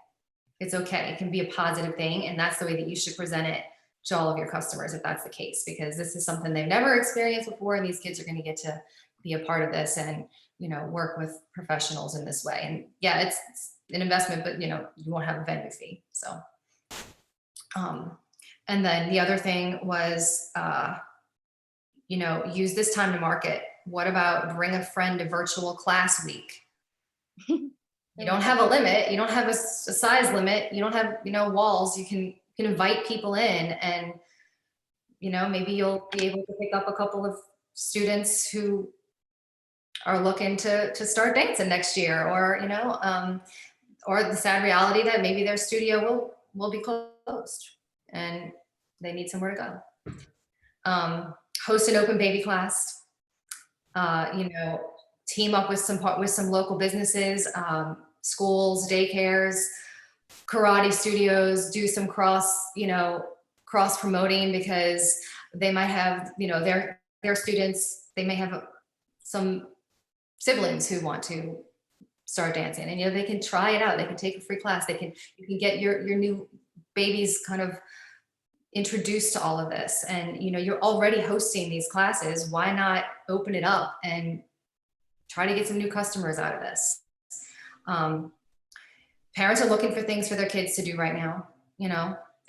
It's okay. It can be a positive thing. And that's the way that you should present it to all of your customers, if that's the case, because this is something they've never experienced before. And these kids are going to get to be a part of this and, work with professionals in this way. And yeah, it's an investment, but you won't have a venue fee. So, and then the other thing was, use this time to market. What about bring a friend to virtual class week? You don't have a limit. You don't have a size limit. You don't have, walls. You can invite people in and, maybe you'll be able to pick up a couple of students who are looking to start dancing next year, or, or the sad reality that maybe their studio will be closed and they need somewhere to go. Host an open baby class, team up with some local businesses, schools, daycares, karate studios, do some cross promoting, because they might have, their students, they may have some siblings who want to start dancing, and, they can try it out. They can take a free class. You can get your new babies kind of introduced to all of this, and you're already hosting these classes. Why not open it up and try to get some new customers out of this? Parents are looking for things for their kids to do right now,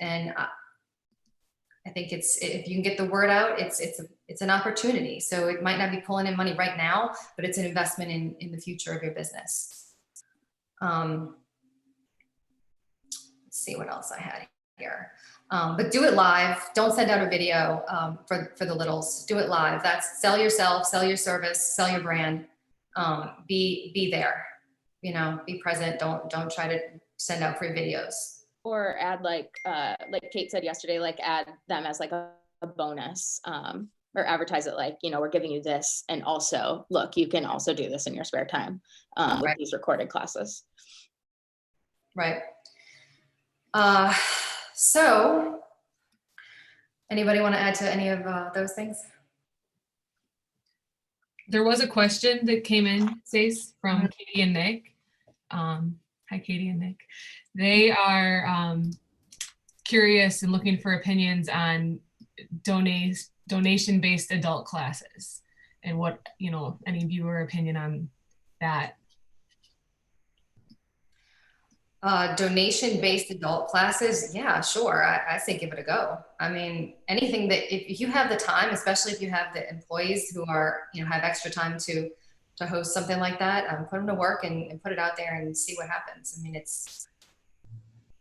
and I think if you can get the word out, it's an opportunity. So it might not be pulling in money right now, but it's an investment in the future of your business. Let's see what else I had here. But do it live. Don't send out a video for the littles. Do it live. That's sell yourself, sell your service, sell your brand. Be there. Be present. Don't try to send out free videos. Or add like Kate said yesterday, like add them as like a bonus, or advertise it like, we're giving you this, and also look, you can also do this in your spare time with Right. these recorded classes. Right. So anybody want to add to any of those things? There was a question that came in, Stace, from Katie and Nick. Hi, Katie and Nick. They are curious and looking for opinions on donation-based adult classes and what, any viewer opinion on that. Donation-based adult classes, yeah, sure. I say give it a go. I mean, anything that if you have the time, especially if you have the employees who are, have extra time to host something like that, put them to work and put it out there and see what happens. I mean, it's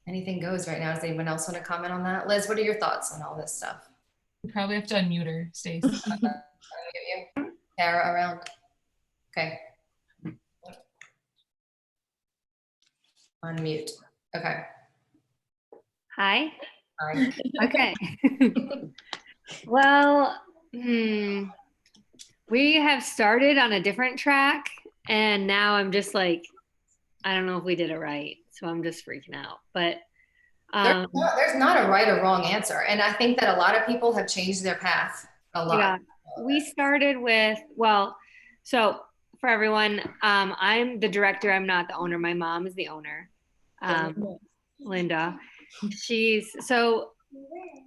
anything goes right now. Does anyone else want to comment on that? Liz, what are your thoughts on all this stuff? You probably have to unmute her, Stace. Tara around. Okay. Unmute. Okay. Hi. Hi. Okay. Well, we have started on a different track, and now I'm just like, I don't know if we did it right. So I'm just freaking out. But there's not a right or wrong answer. And I think that a lot of people have changed their path a lot. Yeah, we started with, so for everyone, I'm the director. I'm not the owner. My mom is the owner. Linda.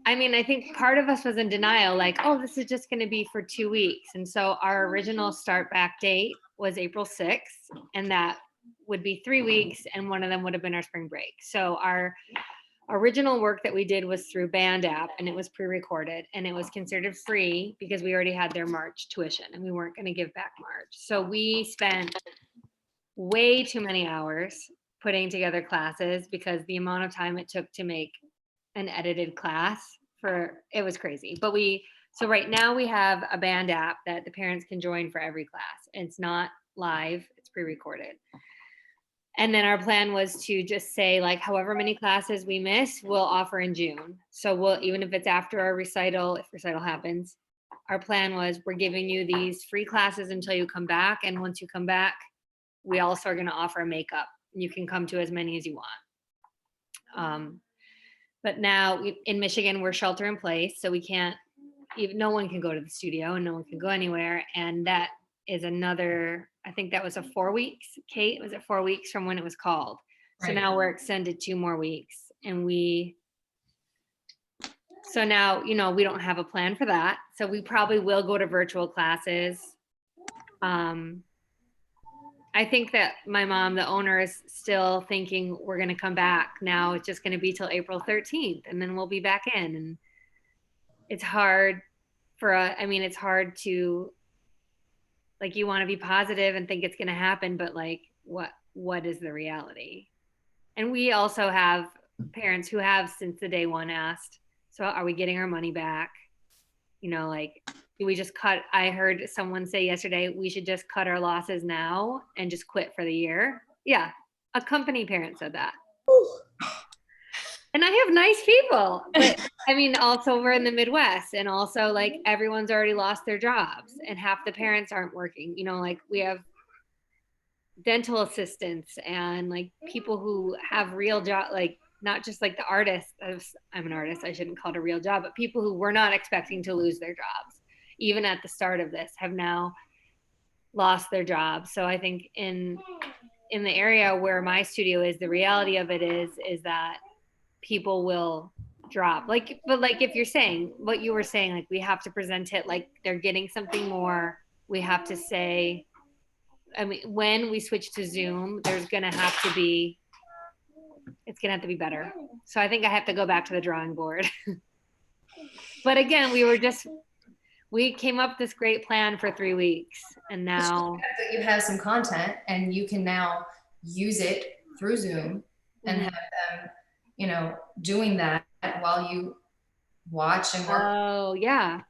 I think part of us was in denial, like, oh, this is just going to be for 2 weeks. And so our original start back date was April 6th, and that would be 3 weeks, and one of them would have been our spring break. So our original work that we did was through Band App, and it was pre-recorded, and it was considered free because we already had their March tuition and we weren't going to give back March. So we spent way too many hours putting together classes because the amount of time it took to make an edited class it was crazy. But so right now we have a Band App that the parents can join for every class. It's not live, it's pre-recorded. And then our plan was to just say, like, however many classes we miss, we'll offer in June. So even if it's after our recital, if recital happens, our plan was we're giving you these free classes until you come back. And once you come back, we also are going to offer makeup. You can come to as many as you want. But now in Michigan, we're shelter in place. So we can't, no one can go to the studio and no one can go anywhere. And that is another, I think that was 4 weeks. Kate, was it 4 weeks from when it was called? So Right. now we're extended 2 more weeks, and so now, we don't have a plan for that. So we probably will go to virtual classes. I think that my mom, the owner, is still thinking we're going to come back. Now it's just going to be till April 13th, and then we'll be back in. And it's hard it's hard to, like, you want to be positive and think it's going to happen, but like, what is the reality? And we also have parents who have since the day one asked, so are we getting our money back? Do we just cut? I heard someone say yesterday, we should just cut our losses now and just quit for the year. Yeah. A company parent said that. And I have nice people, but also we're in the Midwest, and also like everyone's already lost their jobs and half the parents aren't working. Like we have dental assistants and like people who have real job, like not just like the artists. I'm an artist. I shouldn't call it a real job, but people who were not expecting to lose their jobs, even at the start of this, have now lost their jobs. So I think in the area where my studio is, the reality of it is that people will drop. But if you're saying what you were saying, like we have to present it like they're getting something more. We have to say I mean, when we switch to Zoom, it's gonna have to be better. So I think I have to go back to the drawing board. But again, we came up with this great plan for 3 weeks, and now That you have some content and you can now use it through Zoom and have them, doing that while you watch and work. oh yeah,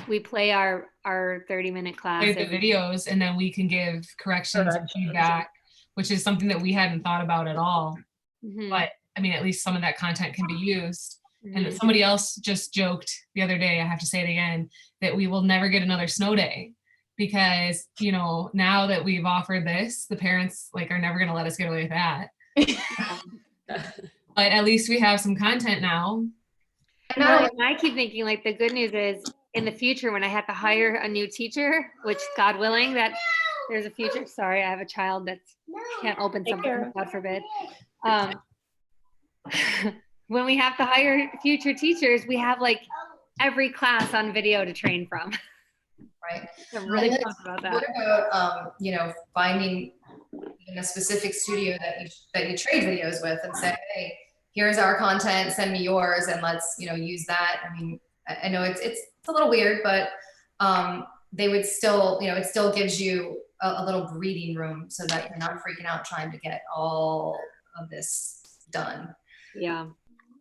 we play our 30-minute class. Play the videos, and then we can give corrections and feedback, which is something that we hadn't thought about at all. Mhm, But I mean, at least some of that content can be used. mhm. And somebody else just joked the other day, I have to say it again, that we will never get another snow day because, now that we've offered this, the parents are never going to let us get away with that. But at least we have some content now. Well, and I keep thinking the good news is in the future when I have to hire a new teacher, which God willing that there's a future. Sorry, I have a child that can't open something, God forbid. When we have to hire future teachers, we have every class on video to train from. Right. I'm really And pumped about What that. about, finding in a specific studio that you trade videos with and say, hey, here's our content, send me yours, and let's, use that. I mean, I know it's a little weird, but they would still, it still gives you a little breathing room so that you're not freaking out trying to get all of this done. Yeah.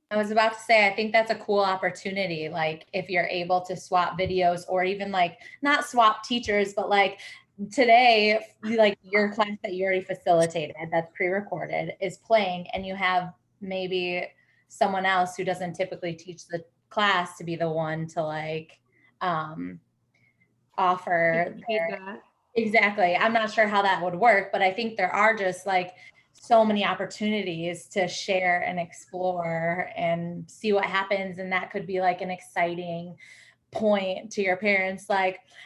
I was about to say, I think that's a cool opportunity. If you're able to swap videos or even not swap teachers, but today, your class that you already facilitated that's pre-recorded is playing and you have maybe someone else who doesn't typically teach the class to be the one to offer their, Feedback. exactly. I'm not sure how that would work, but I think there are just so many opportunities to share and explore and see what happens. And that could be an exciting point to your parents.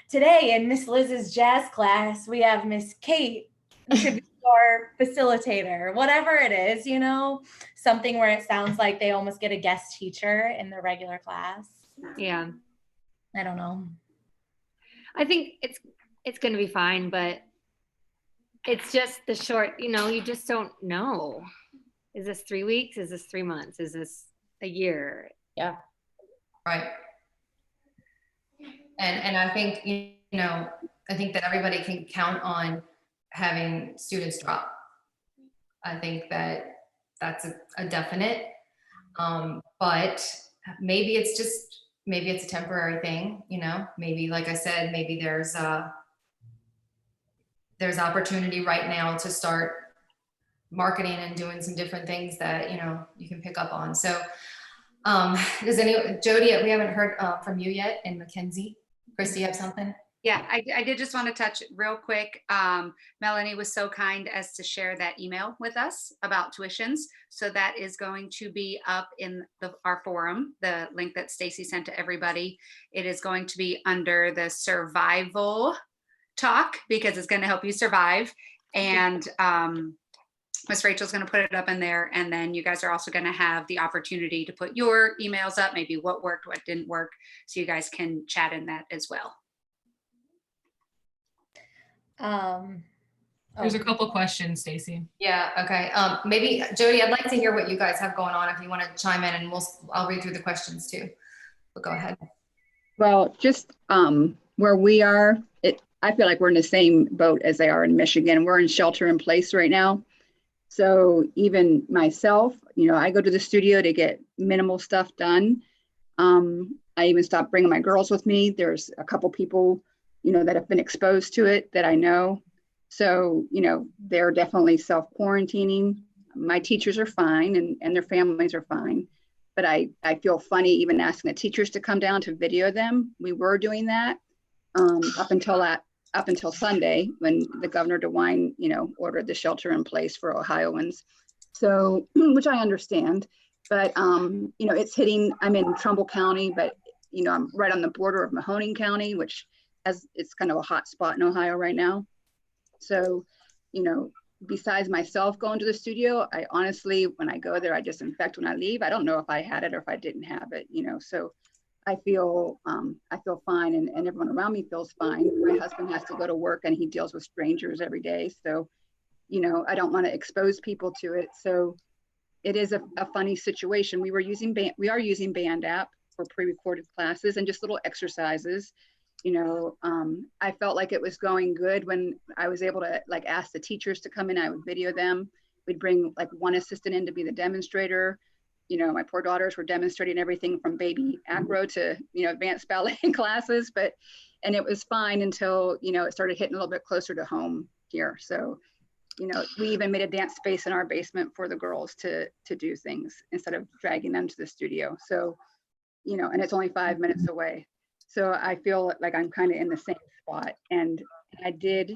Today in Miss Liz's jazz class, we have Miss Kate to be our facilitator, whatever it is, something where it sounds like they almost get a guest teacher in the regular class. Yeah. I don't know. I think it's going to be fine, but it's just the short, you just don't know. Is this 3 weeks? Is this 3 months? Is this a year? Yeah. Right. And I think, I think that everybody can count on having students drop. I think that that's a definite, but maybe it's a temporary thing, maybe, like I said, maybe there's opportunity right now to start marketing and doing some different things that, you can pick up on. So Jody, we haven't heard from you yet, and Mackenzie. Christy, you have something? Yeah, I did just want to touch real quick. Melanie was so kind as to share that email with us about tuitions. So that is going to be up in our forum, the link that Stacy sent to everybody. It is going to be under the survival talk because it's going to help you survive. And Miss Rachel's going to put it up in there. And then you guys are also going to have the opportunity to put your emails up, maybe what worked, what didn't work. So you guys can chat in that as well. There's a couple questions, Stacy. Yeah, okay. Maybe Jody, I'd like to hear what you guys have going on if you want to chime in, and I'll read through the questions too. But go ahead. Well, just where we are, I feel like we're in the same boat as they are in Michigan. We're in shelter in place right now. So even myself, I go to the studio to get minimal stuff done. I even stopped bringing my girls with me. There's a couple people, that have been exposed to it that I know. So, they're definitely self-quarantining. My teachers are fine and their families are fine. But I feel funny even asking the teachers to come down to video them. We were doing that up until Sunday when the Governor DeWine, ordered the shelter in place for Ohioans. So, which I understand, but it's hitting. I'm in Trumbull County, but I'm right on the border of Mahoning County, which it's kind of a hot spot in Ohio right now. So, besides myself going to the studio, I honestly, when I go there, I disinfect when I leave. I don't know if I had it or if I didn't have it, so I feel fine, and everyone around me feels fine. My husband has to go to work and he deals with strangers every day. So, you know, I don't want to expose people to it. So it is a funny situation. We are using Band App for pre-recorded classes and just little exercises. You know, I felt like it was going good when I was able to like ask the teachers to come in. I would video them. We'd bring like one assistant in to be the demonstrator. You know, my poor daughters were demonstrating everything from baby acro to, you know, advanced ballet classes, and it was fine until, you know, it started hitting a little bit closer to home here. So, you know, we even made a dance space in our basement for the girls to do things instead of dragging them to the studio. So, you know, and it's only 5 minutes away. So I feel like I'm kind of in the same spot. And I did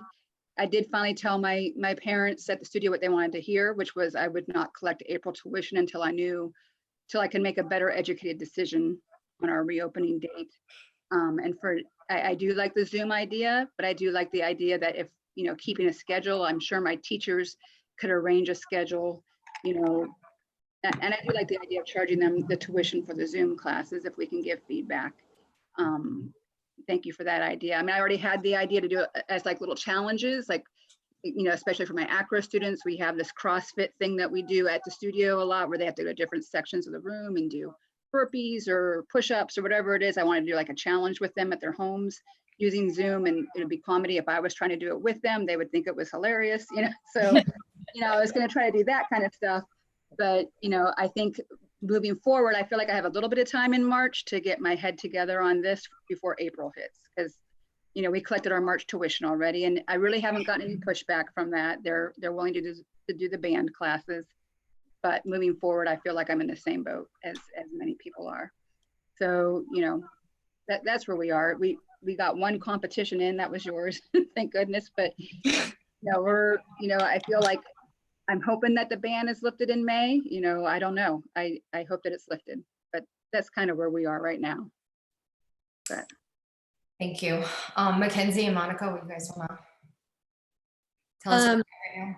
finally tell my parents at the studio what they wanted to hear, which was I would not collect April tuition until I can make a better educated decision on our reopening date. I do like the Zoom idea, but I do like the idea that if, you know, keeping a schedule, I'm sure my teachers could arrange a schedule, you know, and I do like the idea of charging them the tuition for the Zoom classes if we can give feedback. Thank you for that idea. I mean, I already had the idea to do it as like little challenges, like, you know, especially for my acro students, we have this CrossFit thing that we do at the studio a lot where they have to go to different sections of the room and do burpees or push-ups or whatever it is. I wanted to do like a challenge with them at their homes using Zoom, and it would be comedy. If I was trying to do it with them, they would think it was hilarious, you know? So, you know, I was going to try to do that kind of stuff. But, you know, I think moving forward, I feel like I have a little bit of time in March to get my head together on this before April hits. Because, you know, we collected our March tuition already, and I really haven't gotten any pushback from that. They're willing to do the band classes. But moving forward, I feel like I'm in the same boat as many people are. So, you know, that's where we are. We got one competition in, that was yours, thank goodness. But, you know, I feel like I'm hoping that the ban is lifted in May. You know, I don't know. I hope that it's lifted, but that's kind of where we are right now. But Thank you. Mackenzie and Monica, what you guys want to tell us about right now?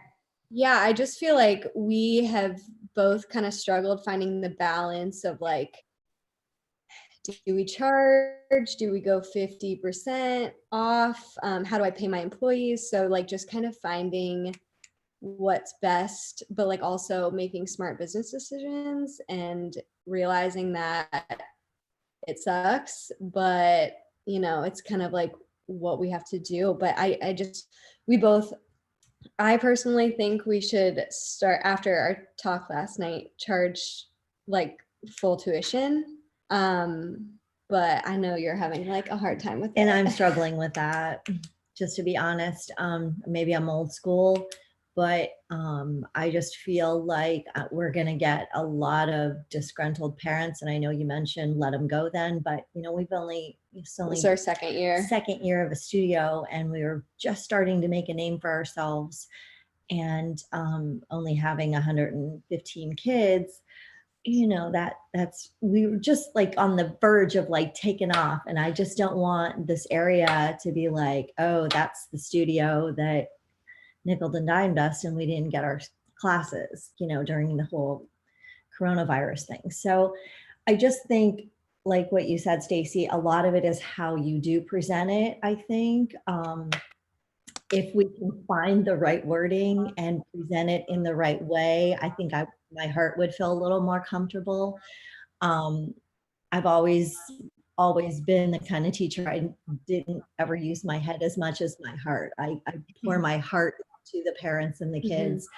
Yeah, I just feel like we have both kind of struggled finding the balance of like, do we charge? Do we go 50% off? How do I pay my employees? So like just kind of finding what's best, but like also making smart business decisions and realizing that it sucks, but you know, it's kind of like what we have to do. But I personally think we should start after our talk last night, charge like full tuition. But I know you're having like a hard time with that. And I'm struggling with that, just to be honest. Maybe I'm old school, but I just feel like we're going to get a lot of disgruntled parents. And I know you mentioned let them go then, but you know, it's our second year of a studio, and we were just starting to make a name for ourselves, and only having 115 kids, you know, we were just like on the verge of like taking off. And I just don't want this area to be like, oh, that's the studio that nickel and dimed us and we didn't get our classes, you know, during the whole coronavirus thing. So I just think, like what you said, Stacy, a lot of it is how you do present it. I think if we can find the right wording and present it in the right way, I think my heart would feel a little more comfortable. I've always been the kind of teacher, I didn't ever use my head as much as my heart. I pour my heart to the parents and the kids.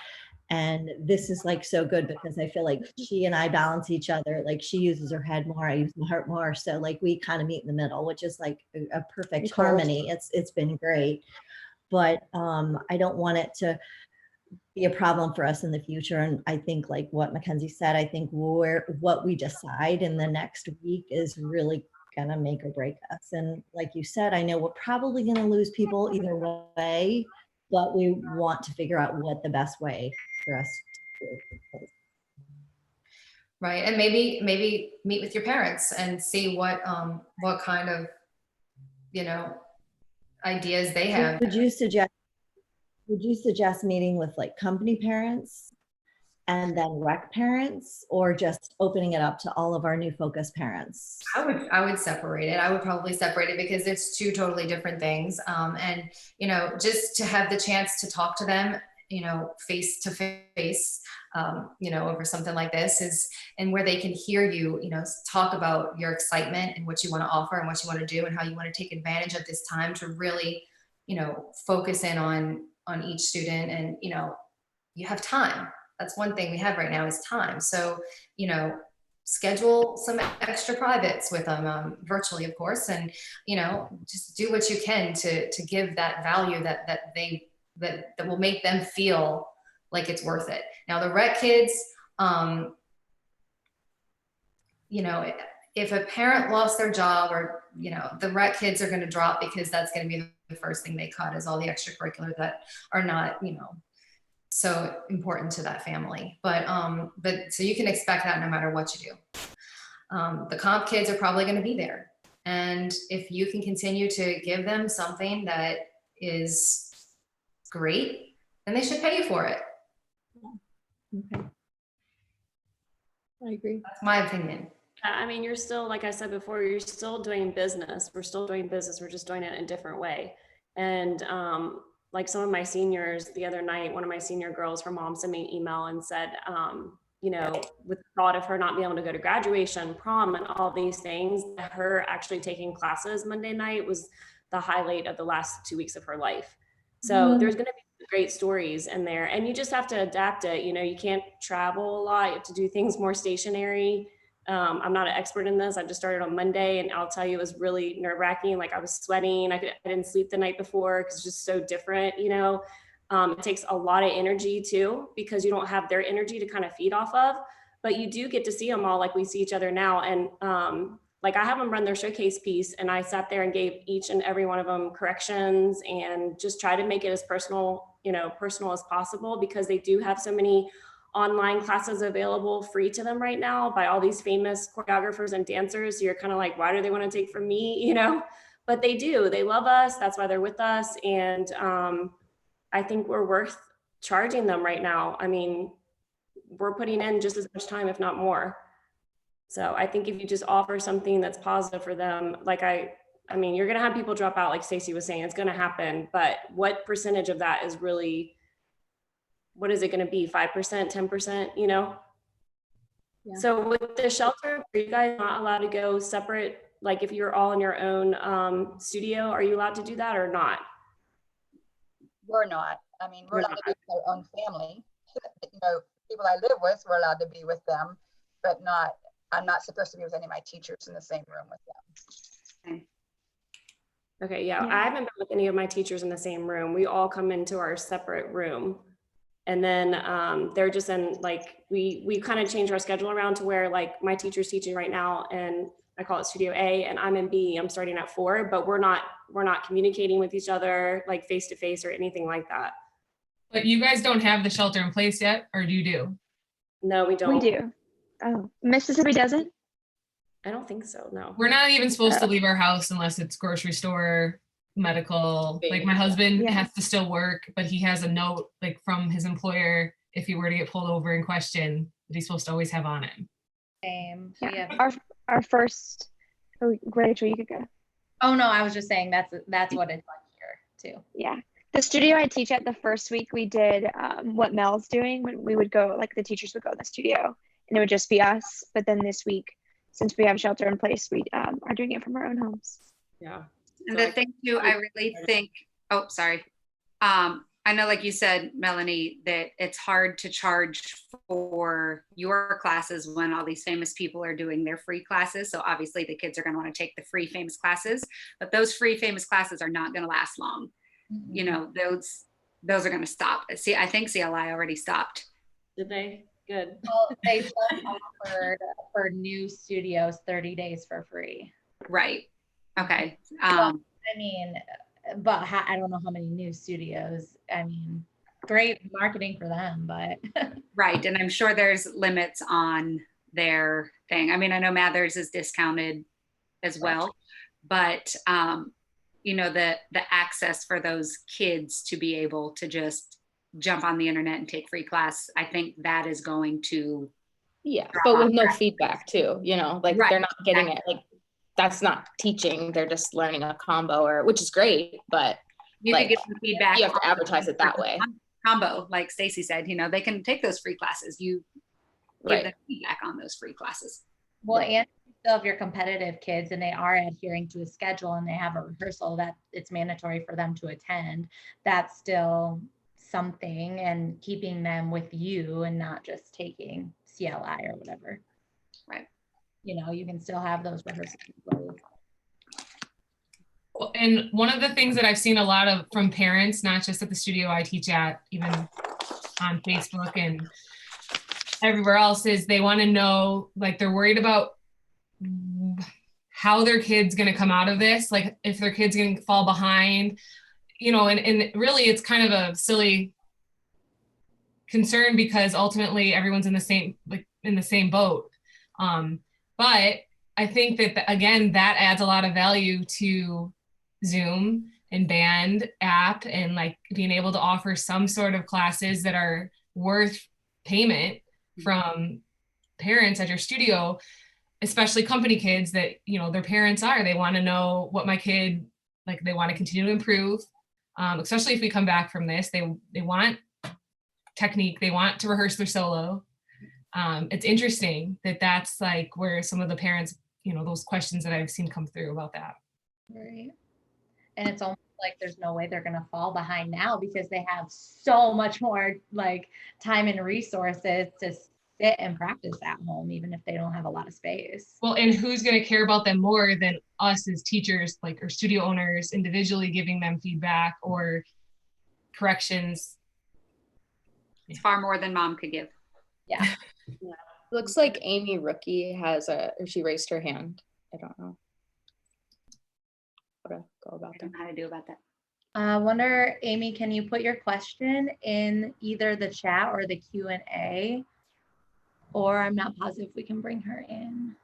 And this is like so good because I feel like she and I balance each other. Like she uses her head more, I use my heart more. So like we kind of meet in the middle, which is like a perfect harmony. It's been great. But I don't want it to be a problem for us in the future. And I think like what Mackenzie said, I think what we decide in the next week is really gonna make or break us. And like you said, I know we're probably gonna lose people either way, but we want to figure out what the best way for us to do. Right, and maybe meet with your parents and see what kind of, you know, ideas they have. Would you suggest meeting with like company parents and then rec parents, or just opening it up to all of our new focus parents? I would separate it. I would probably separate it because it's two totally different things. And, you know, just to have the chance to talk to them, you know, face to face, you know, over something like this is, and where they can hear you, you know, talk about your excitement and what you want to offer and what you want to do and how you want to take advantage of this time to really, you know, focus in on each student. And, you know, you have time. That's one thing we have right now is time. So, you know, schedule some extra privates with them, virtually, of course, and, you know, just do what you can to give that value that will make them feel like it's worth it. Now, the rec kids, you know, if a parent lost their job, or, you know, the rec kids are going to drop because that's going to be the first thing they cut, is all the extracurricular that are not, you know, so important to that family. But so you can expect that no matter what you do. The comp kids are probably going to be there. And if you can continue to give them something that is great, then they should pay you for it. Okay. I agree. That's my opinion. I mean, you're still, like I said before, you're still doing business. We're still doing business. We're just doing it in a different way. And like some of my seniors the other night, one of my senior girls, her mom sent me an email and said, you know, with the thought of her not being able to go to graduation, prom, and all these things, her actually taking classes Monday night was the highlight of the last 2 weeks of her life. So there's going to be great stories in there, and you just have to adapt it. You know, you can't travel a lot. You have to do things more stationary. I'm not an expert in this. I just started on Monday, and I'll tell you, it was really nerve-wracking. Like, I was sweating. I didn't sleep the night before because it's just so different, you know. It takes a lot of energy too, because you don't have their energy to kind of feed off of, but you do get to see them all like we see each other now. And like, I have them run their showcase piece, and I sat there and gave each and every one of them corrections and just try to make it as personal as possible, because they do have so many online classes available free to them right now by all these famous choreographers and dancers. So you're kind of like, why do they want to take from me, you know? But they do. They love us. That's why they're with us. And I think we're worth charging them right now. I mean, we're putting in just as much time, if not more. So I think if you just offer something that's positive for them, like I mean, you're going to have people drop out, like Stacey was saying, it's going to happen. But what percentage of that is really, what is it going to be? 5%, 10%, you know? Yeah. So with the shelter, are you guys not allowed to go separate? Like, if you're all in your own studio, are you allowed to do that or not? We're not. I mean, we're allowed to be with our own family. You know, people I live with, we're allowed to be with them, but not, I'm not supposed to be with any of my teachers in the same room with them. Okay, yeah. I haven't been with any of my teachers in the same room. We all come into our separate room. And then they're just in, like, we kind of change our schedule around to where, like, my teacher's teaching right now, and I call it Studio A, and I'm in B. I'm starting at 4, but we're not communicating with each other like face to face or anything like that. But you guys don't have the shelter in place yet, or do you do? No, we don't. We do. Oh, Mississippi doesn't? I don't think so, no. We're not even supposed to leave our house unless it's grocery store, medical. Like, my husband has to still work, but he has a note, like, from his employer, if he were to get pulled over and questioned, that he's supposed to always have on him. Same. Yeah. Our first, oh, Rachel, you could go. Oh no, I was just saying that's what it's like here too. Yeah. The studio I teach at, the first week we did what Mel's doing, when we would go, like, the teachers would go in the studio and it would just be us. But then this week, since we have shelter in place, we are doing it from our own homes. Yeah. And the thing too, I really think, oh, sorry. I know, like you said, Melanie, that it's hard to charge for your classes when all these famous people are doing their free classes. So obviously the kids are going to want to take the free famous classes, but those free famous classes are not going to last long. Mm-hmm. You know, those are going to stop. See, I think CLI already stopped. Did they? Good. Well, they just offered for new studios 30 days for free. Right. Okay. Well, I mean, but I don't know how many new studios. I mean, great marketing for them, but. Right. And I'm sure there's limits on their thing. I mean, I know Mathers is discounted as well, but, you know, the access for those kids to be able to just jump on the internet and take free class, I think that is going to, Yeah, but with no feedback too, you know, like Right, they're not getting it, like that's not teaching, they're just learning a combo or, which is great, but you like, can get some feedback. you have to on advertise it that way. Combo, like Stacy said, you know, they can take those free classes. You give Right. them feedback on those free classes. Well, and still if you're competitive kids and they are adhering to a schedule and they have a rehearsal that it's mandatory for them to attend, that's still something, and keeping them with you and not just taking CLI or whatever. Right. You know, you can still have those rehearsals. Well, and one of the things that I've seen a lot of from parents, not just at the studio I teach at, even on Facebook and everywhere else, is they want to know, like they're worried about how their kid's going to come out of this, like if their kid's going to fall behind, you know, and really it's kind of a silly concern because ultimately everyone's in the same boat. But I think that again, that adds a lot of value to Zoom and Band app, and like being able to offer some sort of classes that are worth payment from parents at your studio, especially company kids that, you know, their parents they want to know what my kid, like they want to continue to improve, especially if we come back from this, they want technique, they want to rehearse their solo. It's interesting that that's like where some of the parents, you know, those questions that I've seen come through about that. Right. And it's almost like there's no way they're going to fall behind now because they have so much more like time and resources to sit and practice at home, even if they don't have a lot of space. Well, and who's going to care about them more than us as teachers, like, or studio owners individually giving them feedback or corrections? It's far more than mom could give. Yeah. Looks like Amy Rookie has she raised her hand. I don't know how to go about I don't that. know how to do about that. I wonder, Amy, can you put your question in either the chat or the Q&A? Or I'm not positive we can bring her in.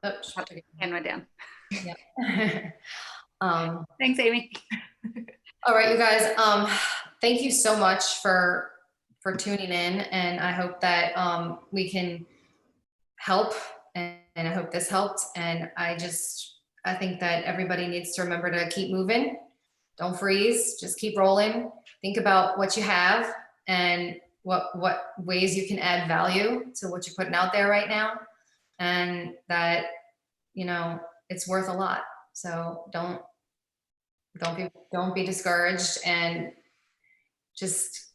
Oops. Have to get the camera down. Yeah. Thanks, Amy. All right, you guys. Thank you so much for tuning in, and I hope that we can help, and I hope this helped. And I think that everybody needs to remember to keep moving. Don't freeze. Just keep rolling. Think about what you have and what ways you can add value to what you're putting out there right now, and that, you know, it's worth a lot. So don't be discouraged, and just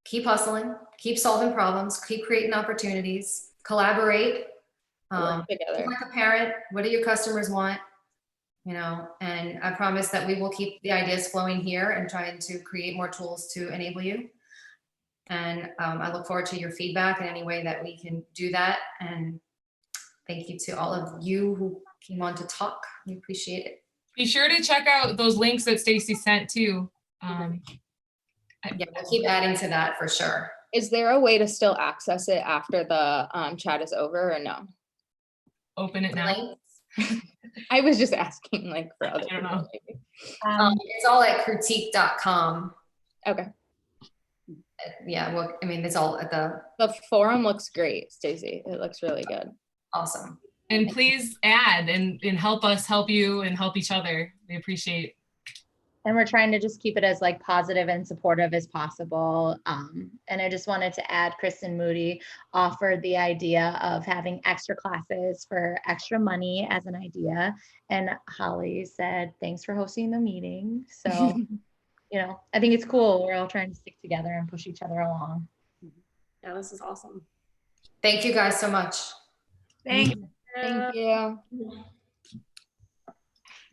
keep hustling, keep solving problems, keep creating opportunities, collaborate. Work together. Like a parent, what do your customers want? You know, and I promise that we will keep the ideas flowing here and trying to create more tools to enable you. And I look forward to your feedback in any way that we can do that. And thank you to all of you who came on to talk. We appreciate it. Be sure to check out those links that Stacy sent too. Yeah, we'll keep adding to that for sure. Is there a way to still access it after the chat is over or no? Open it now. Links, I was just asking, like, for other I don't people. know. Maybe. it's all at critique.com. Okay. Yeah, well, I mean, it's all at the The forum looks great, Stacy. It looks really good. awesome. And please add and help us help you and help each other. We appreciate. And we're trying to just keep it as like positive and supportive as possible. And I just wanted to add, Kristen Moody offered the idea of having extra classes for extra money as an idea. And Holly said, thanks for hosting the meeting. So, you know, I think it's cool. We're all trying to stick together and push each other along. Yeah, this is awesome. Thank you guys so much. Thank you. Thank you.